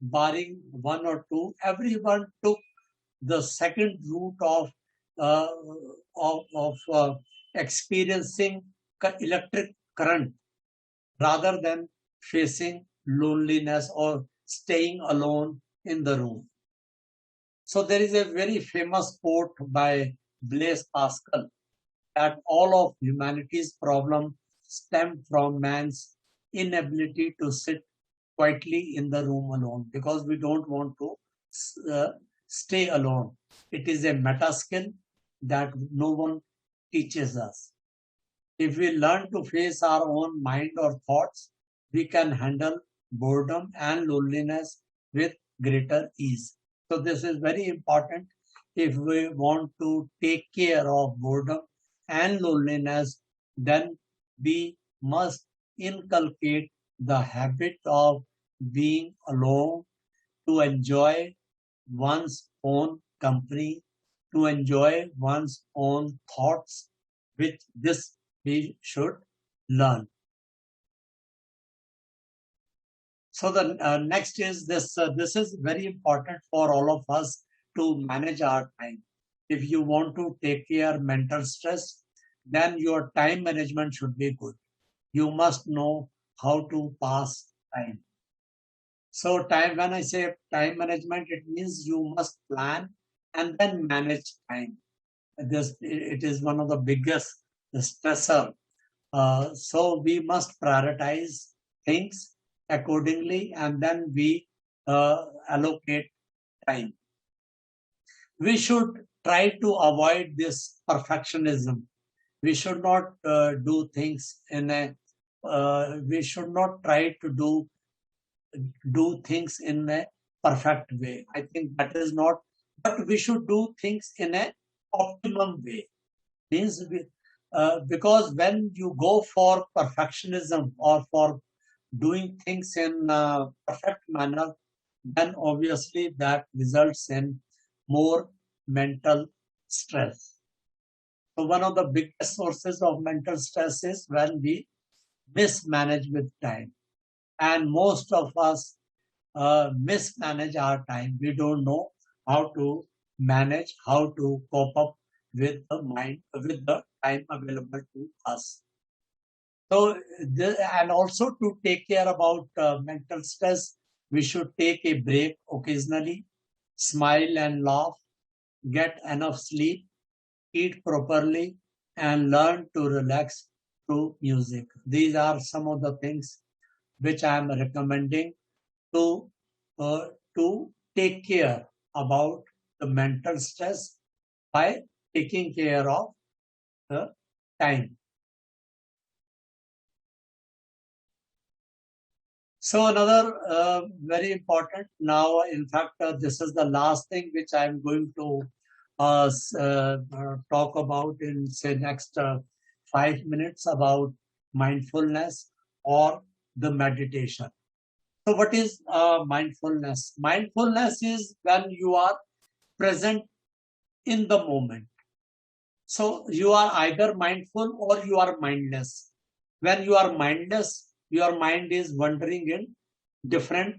barring one or two, everyone took the second route of experiencing electric current rather than facing loneliness or staying alone in the room. So there is a very famous quote by Blaise Pascal that all of humanity's problem stem from man's inability to sit quietly in the room alone, because we don't want to stay alone. It is a meta skill that no one teaches us. If we learn to face our own mind or thoughts, we can handle boredom and loneliness with greater ease. So this is very important if we want to take care of boredom and loneliness. Then we must inculcate the habit of being alone, to enjoy one's own company, to enjoy one's own thoughts, which this we should learn. So the next is this. This is very important for all of us to manage our time. If you want to take care mental stress, then your time management should be good. You must know how to pass time. So when I say time management, it means you must plan and then manage time. It is one of the biggest stressor. So we must prioritize things accordingly, and then we allocate time. We should try to avoid this perfectionism. We should not do things in a. We should not try to do things in a perfect way. I think that is not. But we should do things in a optimum way. Means because when you go for perfectionism or for doing things in a perfect manner, then obviously that results in more mental stress. So one of the biggest sources of mental stress is when we mismanage with time. And most of us mismanage our time. We don't know how to manage, how to cope up with the time available to us. So, and also to take care about mental stress, we should take a break occasionally, smile and laugh, get enough sleep, eat properly, and learn to relax through music. These are some of the things which I am recommending to take care about the mental stress by taking care of the time. So another very important now, in fact, this is the last thing which I am going to talk about in say next 5 minutes about mindfulness or the meditation. So what is mindfulness? Mindfulness is when you are present in the moment. So you are either mindful or you are mindless. When you are mindless, your mind is wandering in different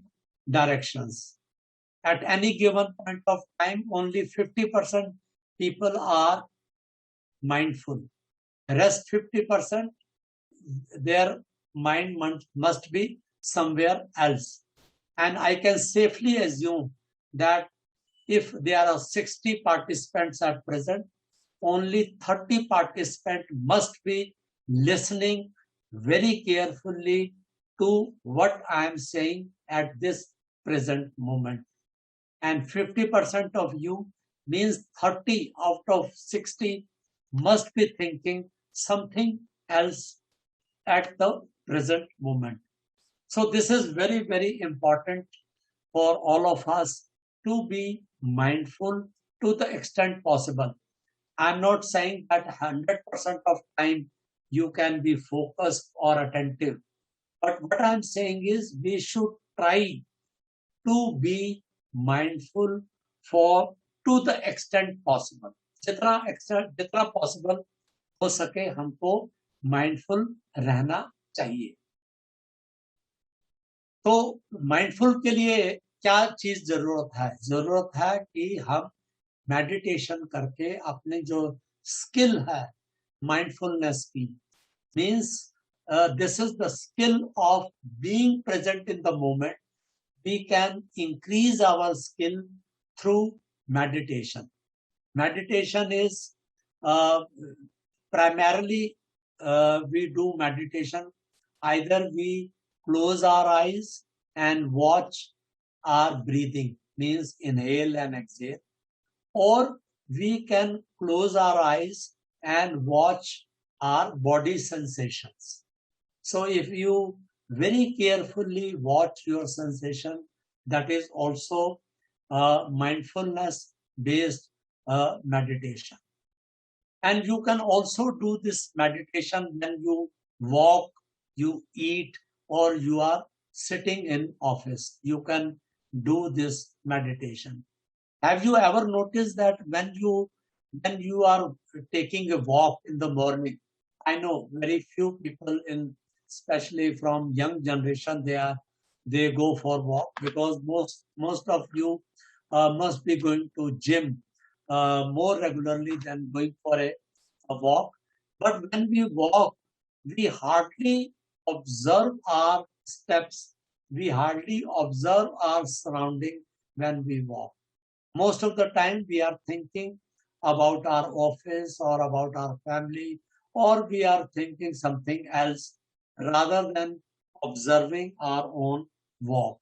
directions. At any given point of time, only 50% people are mindful. Rest 50%, their mind must be somewhere else. And I can safely assume that if there are 60 participants at present, only 30 participants must be listening very carefully to what I am saying at this present moment. And 50% of you means 30 out of 60 must be thinking something else at the present moment. So this is very, very important for all of us to be mindful to the extent possible. I'm not saying that 100% of time you can be focused or attentive. But what I'm saying is we should try to be mindful for to the extent possible. जितना possible हो सके हमको mindful रहना चाहिए. तो mindful के लिए क्या चीज जरूरत है? जरूरत है कि हम मेडिटेशन करके अपने जो स्किल है mindfulness की, means this is the skill of being present in the moment. We can increase our skill through meditation. Meditation is primarily we do meditation. Either we close our eyes and watch our breathing, means inhale and exhale, or we can close our eyes and watch our body sensations. So if you very carefully watch your sensation, that is also mindfulness based meditation. And you can also do this meditation when you walk, you eat, or you are sitting in office. You can do this meditation. Have you ever noticed that when you are taking a walk in the morning? I know very few people, especially from young generation, they go for walk, because most of you must be going to gym more regularly than going for a walk. But when we walk, we hardly observe our steps. We hardly observe our surrounding when we walk. Most of the time we are thinking about our office or about our family, or we are thinking something else rather than observing our own walk.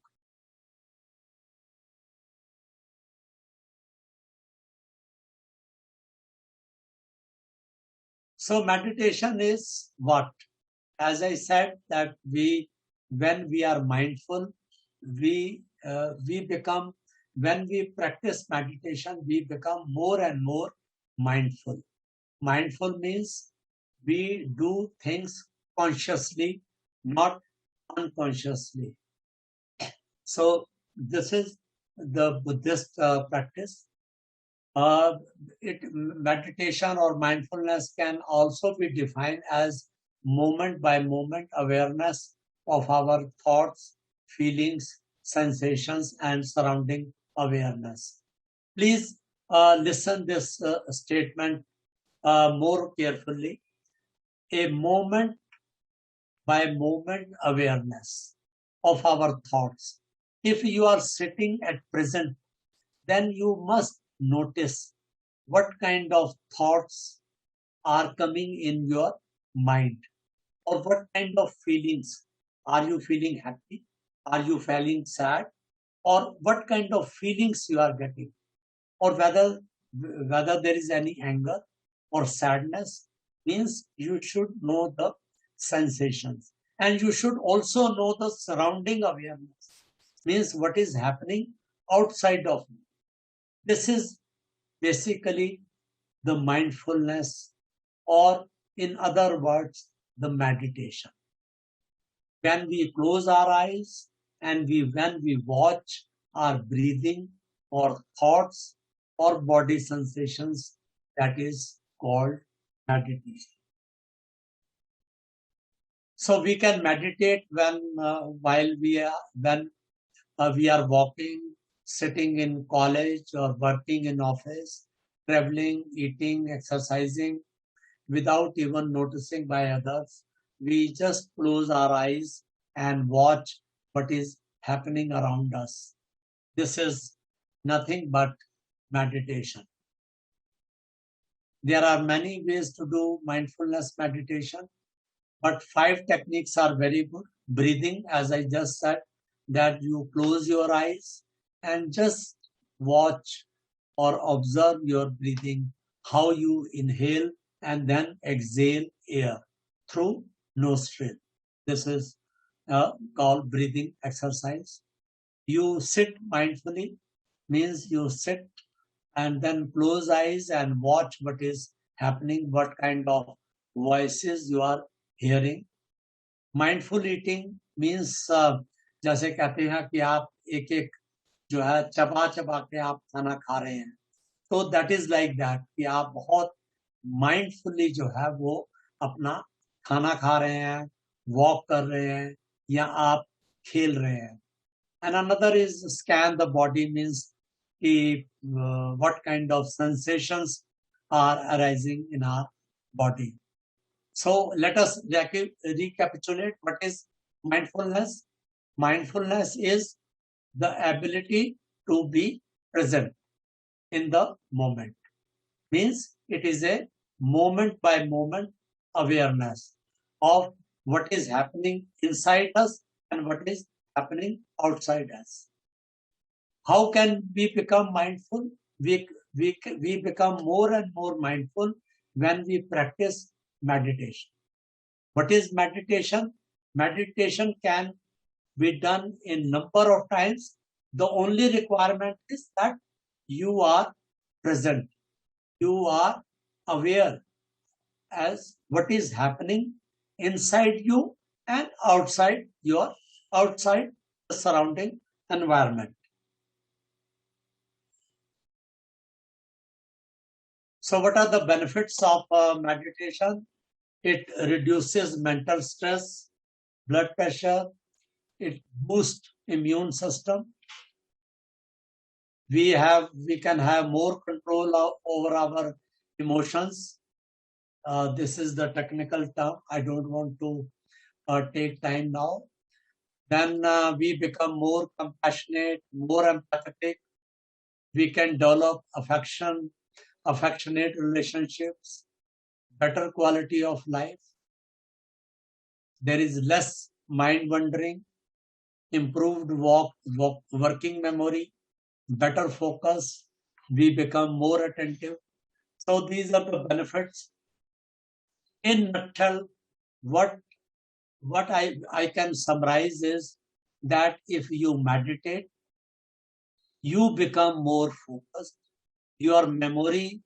So meditation is what? As I said, that when we are mindful, we become, when we practice meditation, we become more and more mindful. Mindful means we do things consciously, not unconsciously. So this is the Buddhist practice. Meditation or mindfulness can also be defined as moment by moment awareness of our thoughts, feelings, sensations, and surrounding awareness. Please listen this statement more carefully. A moment by moment awareness of our thoughts. If you are sitting at present, then you must notice what kind of thoughts are coming in your mind, or what kind of feelings. Are you feeling happy? Are you feeling sad? Or what kind of feelings you are getting? Or whether there is any anger or sadness, means you should know the sensations. And you should also know the surrounding awareness, means what is happening outside of you. This is basically the mindfulness, or in other words, the meditation. When we close our eyes, and when we watch our breathing or thoughts or body sensations, that is called meditation. So we can meditate while we are walking, sitting in college or working in office, traveling, eating, exercising, without even noticing by others. We just close our eyes and watch what is happening around us. This is nothing but meditation. There are many ways to do mindfulness meditation, but 5 techniques are very good. Breathing, as I just said, that you close your eyes and just watch or observe your breathing, how you inhale and then exhale air through nostril. This is called breathing exercise. You sit mindfully, means you sit and then close eyes and watch what is happening, what kind of voices you are hearing. Mindful eating means जैसे कहते हैं कि आप एक एक जो है चबा चबा के आप खाना खा रहे हैं, तो दैट इज लाइक दैट कि आप बहुत माइंडफुली जो है वो अपना खाना खा रहे हैं, वॉक कर रहे हैं या आप खेल रहे हैं. And another is scan the body means कि what kind of sensations are arising in our body. So let us recapitulate what is mindfulness. Mindfulness is the ability to be present in the moment. Means it is a moment by moment awareness of what is happening inside us and what is happening outside us. How can we become mindful? We become more and more mindful when we practice meditation. What is meditation? Meditation can be done in number of times. The only requirement is that you are present. You are aware as what is happening inside you and outside the surrounding environment. So what are the benefits of meditation? It reduces mental stress, blood pressure, it boosts immune system. We can have more control over our emotions. This is the technical term. I don't want to take time now. Then we become more compassionate, more empathetic. We can develop affectionate relationships, better quality of life. There is less mind wandering, improved working memory, better focus. We become more attentive. So these are the benefits. In nutshell, what I can summarize is that if you meditate, you become more focused. Your memory,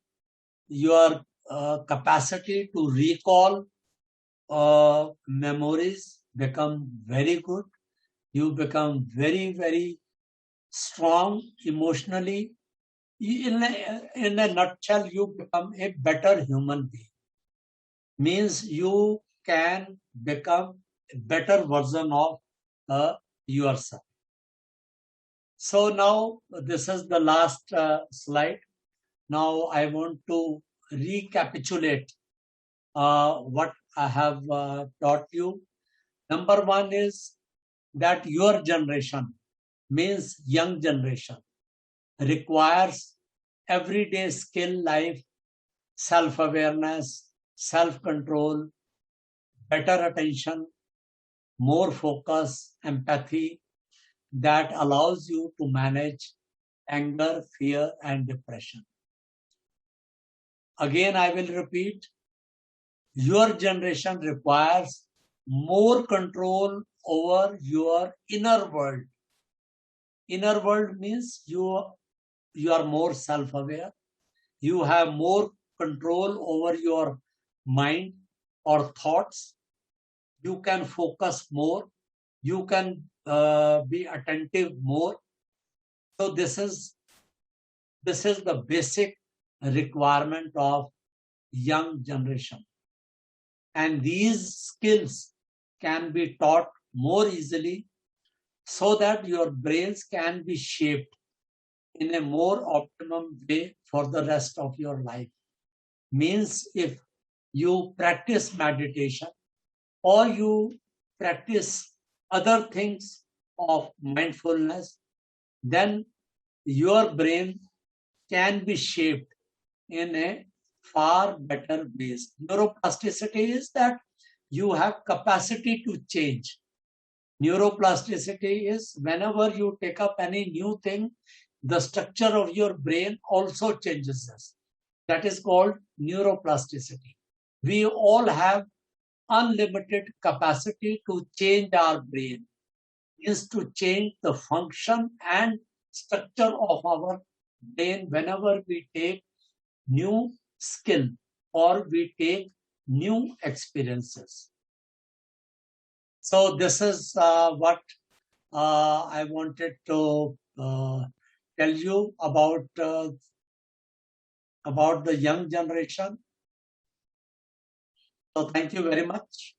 your capacity to recall memories become very good. You become very, very strong emotionally. In a nutshell, you become a better human being. Means you can become a better version of yourself. So now this is the last slide. Now I want to recapitulate what I have taught you. Number one is that your generation, means young generation, requires everyday skill life, self-awareness, self-control, better attention, more focus, empathy that allows you to manage anger, fear, and depression. Again, I will repeat, your generation requires more control over your inner world. Inner world means you are more self-aware. You have more control over your mind or thoughts. You can focus more. You can be attentive more. So this is the basic requirement of young generation. And these skills can be taught more easily so that your brains can be shaped in a more optimum way for the rest of your life. Means if you practice meditation or you practice other things of mindfulness, then your brain can be shaped in a far better ways. Neuroplasticity is that you have capacity to change. Neuroplasticity is whenever you take up any new thing, the structure of your brain also changes. That is called neuroplasticity. We all have unlimited capacity to change our brain, is to change the function and structure of our brain whenever we take new skill or we take new experiences. So this is what I wanted to tell you about the young generation. So thank you very much.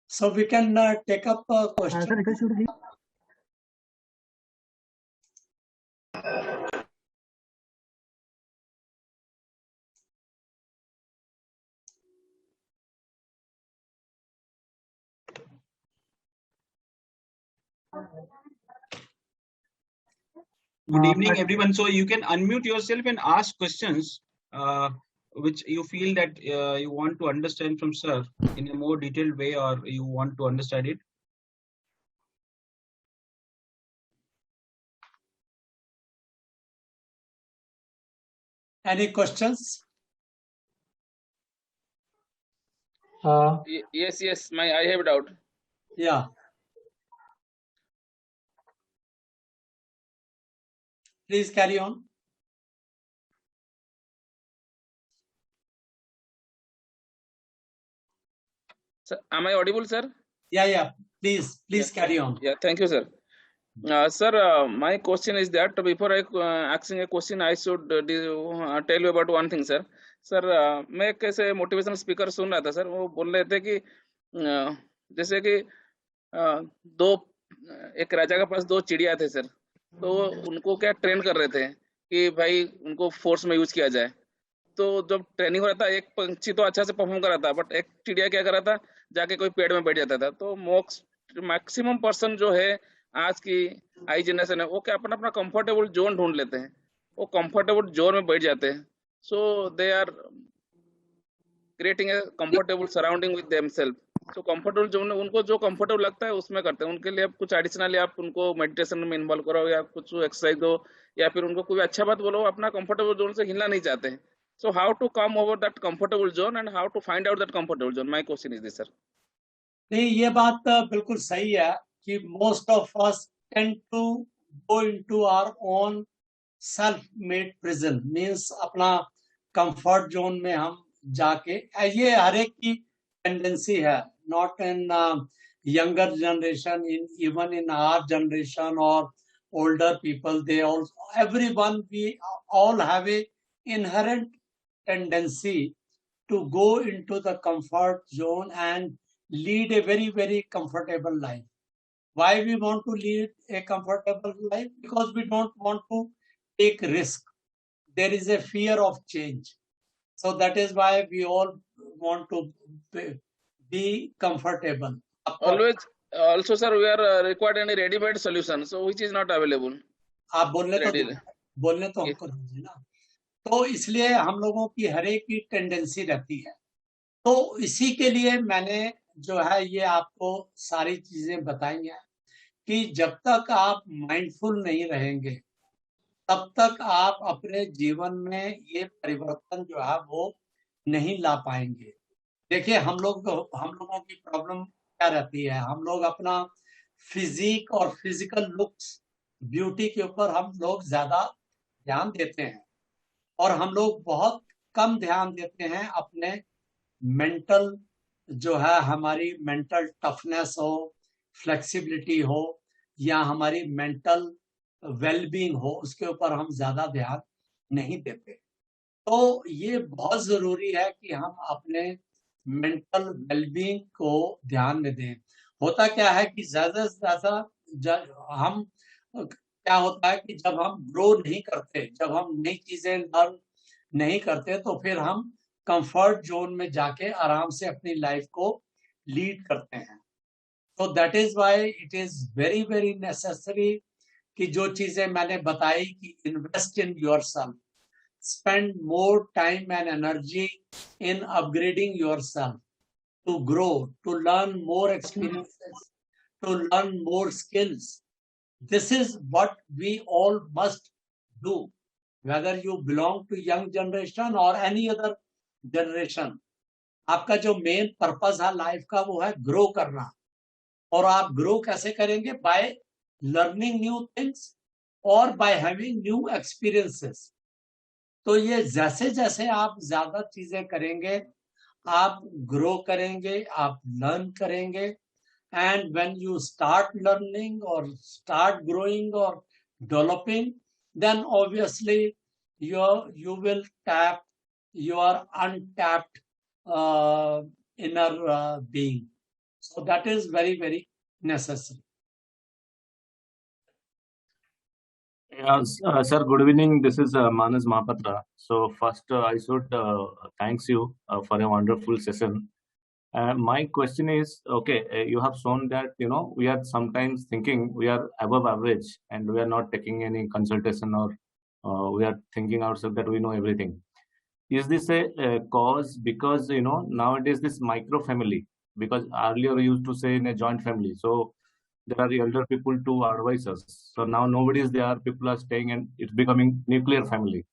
So we can take up a question. Good evening, everyone. So you can unmute yourself and ask questions which you feel that you want to understand from sir in a more detailed way, or you want to understand it. Any questions? Yes, I have a doubt. Yeah. Please carry on. Sir, am I audible, sir? Yeah. Please carry on. Yeah, thank you, sir. Sir, my question is that before I asking a question, I should tell you about one thing, sir. Sir मैं एक ऐसे motivational speaker सुन रहा था sir, वो बोल रहे थे कि जैसे कि एक राजा के पास 2 चिड़िया थे सर, तो उनको क्या ट्रेन कर रहे थे कि भाई उनको फोर्स में यूज किया जाए। तो जब ट्रेनिंग हो रहा था, एक पंछी तो अच्छा से परफॉर्म कर रहा था, बट एक चिड़िया क्या कर रहा था, जाके कोई पेड़ में बैठ जाता था। तो मैक्सिमम पर्सन जो है आज की आई जनरेशन है, वो क्या अपना अपना कंफर्टेबल जोन ढूंढ लेते हैं, वो कंफर्टेबल जोन में बैठ जाते हैं। So they are creating a comfortable surrounding with themself. तो कंफर्टेबल जोन में उनको जो कंफर्टेबल लगता है उसमें करते हैं। उनके लिए आप कुछ एडिशनली आप उनको मेडिटेशन में इन्वॉल्व करो या कुछ एक्सरसाइज दो, या फिर उनको कोई अच्छा बात बोलो, अपना कंफर्टेबल जोन से हिलना नहीं चाहते हैं। So how to come over that comfortable zone and how to find out that comfortable zone? My question is this, sir. नहीं, ये बात बिल्कुल सही है कि most of us tend to go into our own self-made prison, means अपना comfort zone में हम जाके, ये हर एक की tendency है, not in younger generation, even in our generation or older people, they also, everyone, we all have a inherent tendency to go into the comfort zone and lead a very, very comfortable life. Why we want to lead a comfortable life? Because we don't want to take risk. There is a fear of change. So that is why we all want to be comfortable. Always, also sir, we are required any ready-made solution, so which is not available. आप बोलने तो हमको दीजिए ना। तो इसलिए हम लोगों की हर एक की टेंडेंसी रहती है। तो इसी के लिए मैंने जो है ये आपको सारी चीजें बताई हैं कि जब तक आप माइंडफुल नहीं रहेंगे, तब तक आप अपने जीवन में ये परिवर्तन जो है वो नहीं ला पाएंगे। देखिए हम लोगों की प्रॉब्लम क्या रहती है, हम लोग अपना फिजिक और फिजिकल लुक्स, ब्यूटी के ऊपर हम लोग ज्यादा ध्यान देते हैं, और हम लोग बहुत कम ध्यान देते हैं अपने मेंटल, जो है हमारी मेंटल टफनेस हो, फ्लेक्सिबिलिटी हो, या हमारी मेंटल वेलबींग हो, उसके ऊपर हम ज्यादा ध्यान नहीं देते। तो ये बहुत जरूरी है कि हम अपने मेंटल वेलबींग को ध्यान में दें। होता क्या है कि ज्यादा से ज्यादा हम क्या होता है कि जब हम ग्रो नहीं करते, जब हम नई चीजें लर्न नहीं करते, तो फिर हम कंफर्ट जोन में जाके आराम से अपनी लाइफ को लीड करते हैं। तो that is why it is very very necessary कि जो चीजें मैंने बताई कि invest in yourself, spend more time and energy in upgrading yourself to grow, to learn more experiences, to learn more skills. This is what we all must do, whether you belong to young generation or any other generation. आपका जो main purpose है life का वो है grow करना, और आप grow कैसे करेंगे? बाय लर्निंग न्यू थिंग्स और बाय हैविंग न्यू एक्सपीरियंसेस। तो ये जैसे जैसे आप ज्यादा चीजें करेंगे, आप ग्रो करेंगे, आप लर्न करेंगे, and when you start learning और स्टार्ट ग्रोइंग और developing, then obviously you will tap your untapped inner being. So that is very very necessary. Yes, sir, good evening. This is Manas Mahapatra. So first, I should thanks you for a wonderful session. My question is, okay, you have shown that, we are sometimes thinking we are above average and we are not taking any consultation, or we are thinking ourselves that we know everything. Is this a cause because, nowadays this micro family, because earlier we used to say in a joint family. So there are the elder people to advise us. So now nobody is there, people are staying, and it's becoming nuclear family.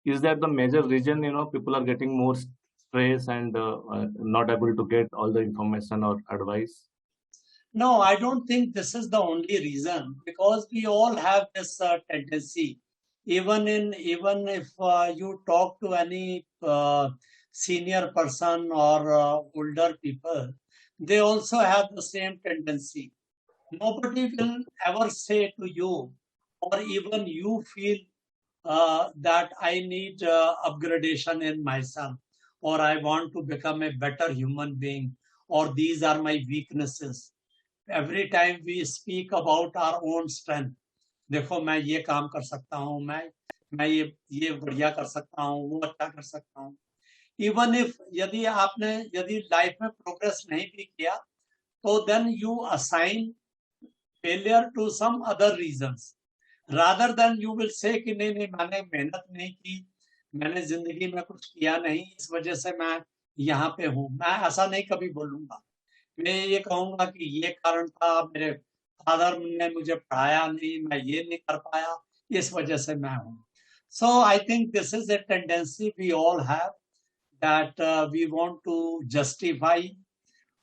Is that the major reason, people are getting more stress and not able to get all the information or advice? No, I don't think this is the only reason, because we all have this tendency. Even if you talk to any senior person or older people, they also have the same tendency. Nobody will ever say to you, or even you feel that I need upgradation in myself, or I want to become a better human being, or these are my weaknesses. Every time we speak about our own strength, देखो मैं ये काम कर सकता हूँ, मैं ये बढ़िया कर सकता हूँ, वो अच्छा कर सकता हूँ. Even if यदि लाइफ में प्रोग्रेस नहीं भी किया, तो then you assign failure to some other reasons, rather than you will say कि नहीं मैंने मेहनत नहीं की, मैंने जिंदगी में कुछ किया नहीं, इस वजह से मैं यहाँ पे हूँ. मैं ऐसा नहीं कभी बोलूंगा. मैं ये कहूंगा कि ये कारण था, मेरे फादर ने मुझे पढ़ाया नहीं, मैं ये नहीं कर पाया, इस वजह से मैं हूँ. So I think this is a tendency we all have, that we want to justify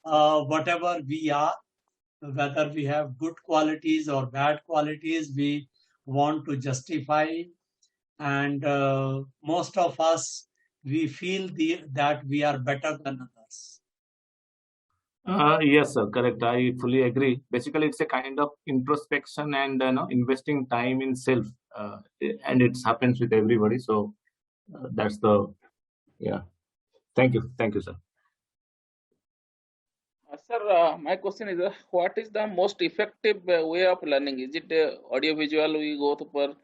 whatever we are, whether we have good qualities or bad qualities, we want to justify, and most of us, we feel that we are better than others. Yes, sir, correct. I fully agree. Basically, it's a kind of introspection and investing time in self, and it happens with everybody. So that's the, yeah. Thank you, sir. Sir, my question is, what is the most effective way of learning? Is it audio visual we go to,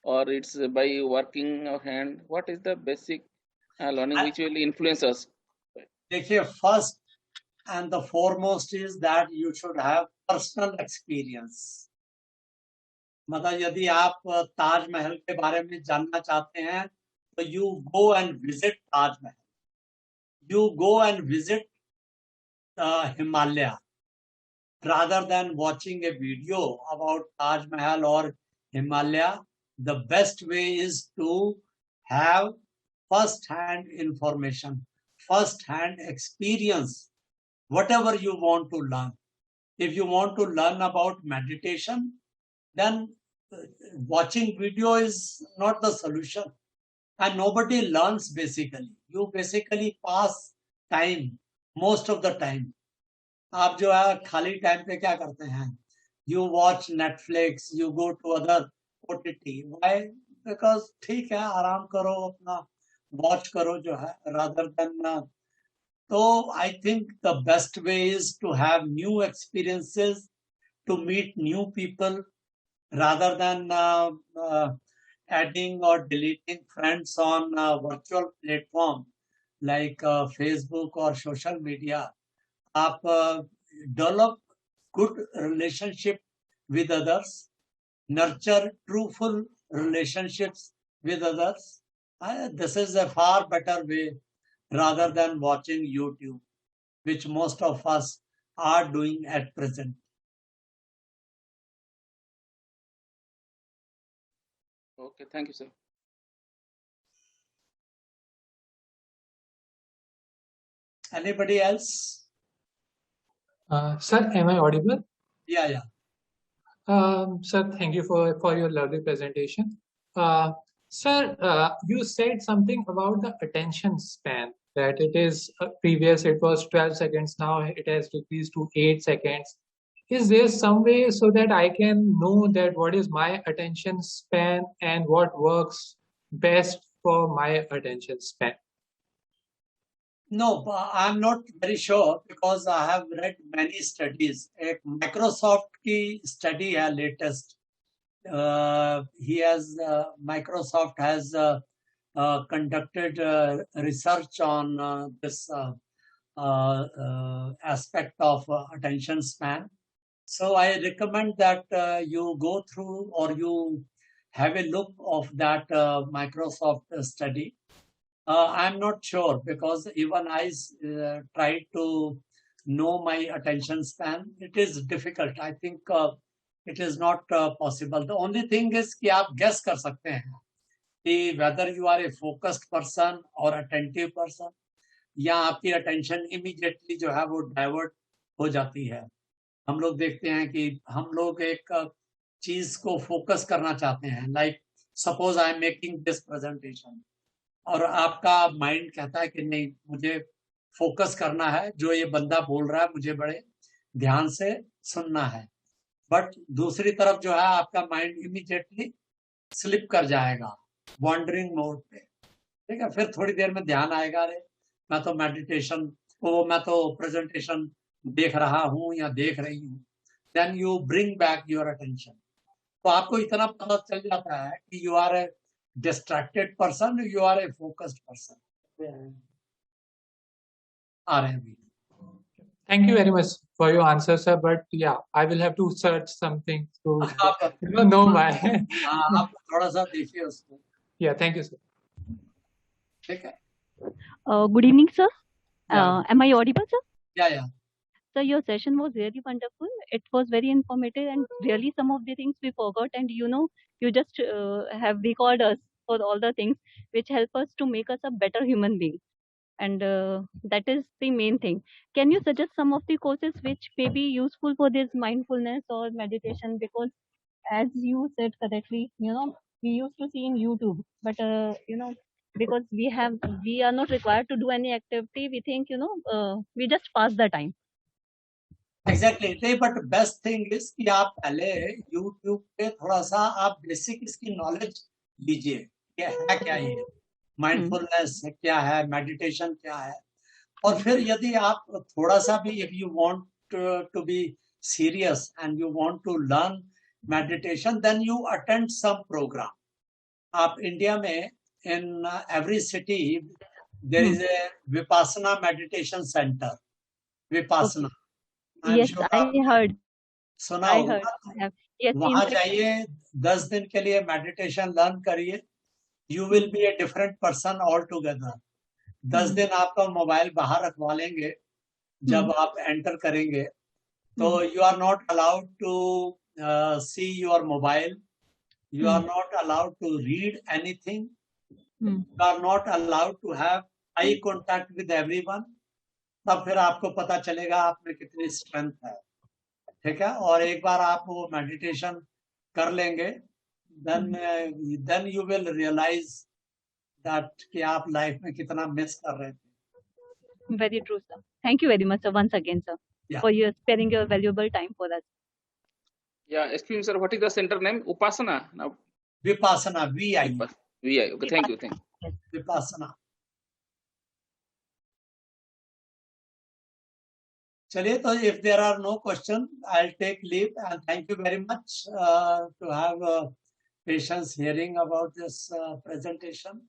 or it's by working our hand? What is the basic learning which will influence us? देखिए, first and the foremost is that you should have personal experience. मतलब यदि आप ताजमहल के बारे में जानना चाहते हैं, तो you go and visit Taj Mahal. You go and visit Himalaya, rather than watching a video about Taj Mahal or Himalaya. the best way is to have first-hand information, first-hand experience, whatever you want to learn. If you want to learn about meditation, then watching video is not the solution. And nobody learns basically. You basically pass time most of the time. आप जो है खाली time पे क्या करते हैं? You watch Netflix, you go to other OTT. Why? Because ठीक है, आराम करो, अपना watch करो जो है, rather than so I think the best way is to have new experiences, to meet new people, rather than adding or deleting friends on virtual platform like Facebook or social media. आप develop good relationship with others, nurture truthful relationships with others. This is a far better way rather than watching YouTube, which most of us are doing at present. Okay, thank you, sir. Anybody else? Sir, am I audible? Yeah. Sir, thank you for your lovely presentation. Sir, you said something about the attention span, that it is previous it was 12 seconds, now it has decreased to 8 seconds. Is there some way so that I can know that what is my attention span and what works best for my attention span? No, I'm not very sure because I have read many studies. एक Microsoft की study है latest. Microsoft has conducted research on this aspect of attention span. So I recommend that you go through or you have a look of that Microsoft study. I'm not sure because even I tried to know my attention span. It is difficult. I think it is not possible. The only thing is कि आप guess कर सकते हैं कि whether you are a focused person or attentive person, या आपकी attention immediately जो है वो divert हो जाती है. हम लोग देखते हैं कि हम लोग एक चीज को फोकस करना चाहते हैं. Like suppose I am making this presentation. और आपका माइंड कहता है कि नहीं, मुझे फोकस करना है, जो ये बंदा बोल रहा है मुझे बड़े ध्यान से सुनना है. बट दूसरी तरफ जो है आपका माइंड इमीडिएटली स्लिप कर जाएगा वॉन्डरिंग मोड पे. ठीक है, फिर थोड़ी देर में ध्यान आएगा, अरे मैं तो प्रेजेंटेशन देख रहा हूँ या देख रही हूँ. Then you bring back your attention. तो आपको इतना पता चल जाता है कि you are a distracted person, you are a focused person. Thank you very much for your answer, sir. But yeah, I will have to search something to know why. आप थोड़ा सा देखिए उसको. Yeah, thank you, sir. ठीक है. Good evening, sir. Am I audible, sir? Yeah. So your session was really wonderful. It was very informative, and really some of the things we forgot, and you just have recalled us for all the things which help us to make us a better human being, and that is the main thing. Can you suggest some of the courses which may be useful for this mindfulness or meditation? Because as you said correctly, we used to see in YouTube, but because we are not required to do any activity, we think we just pass the time. Exactly. But best thing is कि आप पहले YouTube पे थोड़ा सा आप basic इसकी knowledge लीजिए. क्या ये माइंडफुलनेस क्या है, मेडिटेशन क्या है, और फिर यदि आप थोड़ा सा भी if you want to be serious and you want to learn meditation, then you attend some program. आप इंडिया में in every city there is a Vipassana meditation center. Vipassana. Yes, I heard. सुना I होगा. heard. Yes, वहां जाइए, 10 दिन के लिए meditation learn करिए. You will be a different person altogether. 10 दिन आपका मोबाइल बाहर रखवा लेंगे. जब आप एंटर करेंगे तो you are not allowed to see your mobile You are not allowed to read anything. Hmm. You are not allowed to have eye contact with everyone. तब फिर आपको पता चलेगा आप में कितनी स्ट्रेंथ है, ठीक है। और एक बार आप वो मेडिटेशन कर लेंगे, then you will realize that कि आप लाइफ में कितना मिस कर रहे थे। Very true, sir. Thank you very much, sir, once again, sir, Yeah. for your sparing your valuable time for us. Yeah, excuse me, sir. What is the center name? Upasana. No, Vipassana, VI, VI. Okay, thank you. Vipassana. चलिए, तो if there are no questions, I'll take leave and thank you very much to have patience hearing about this presentation.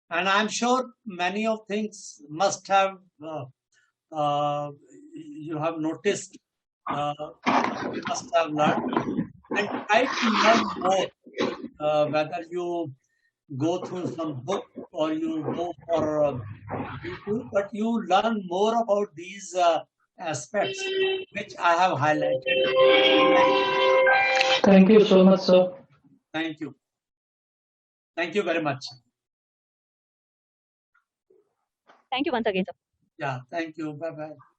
And I'm sure many of things must have you have noticed, you must have learned, and try to learn more. Whether you go through some book or you go for YouTube, but you learn more about these aspects which I have highlighted. Thank you so much, sir. Thank you. Thank you very much. Thank you once again, sir. Yeah, thank you. Bye-bye.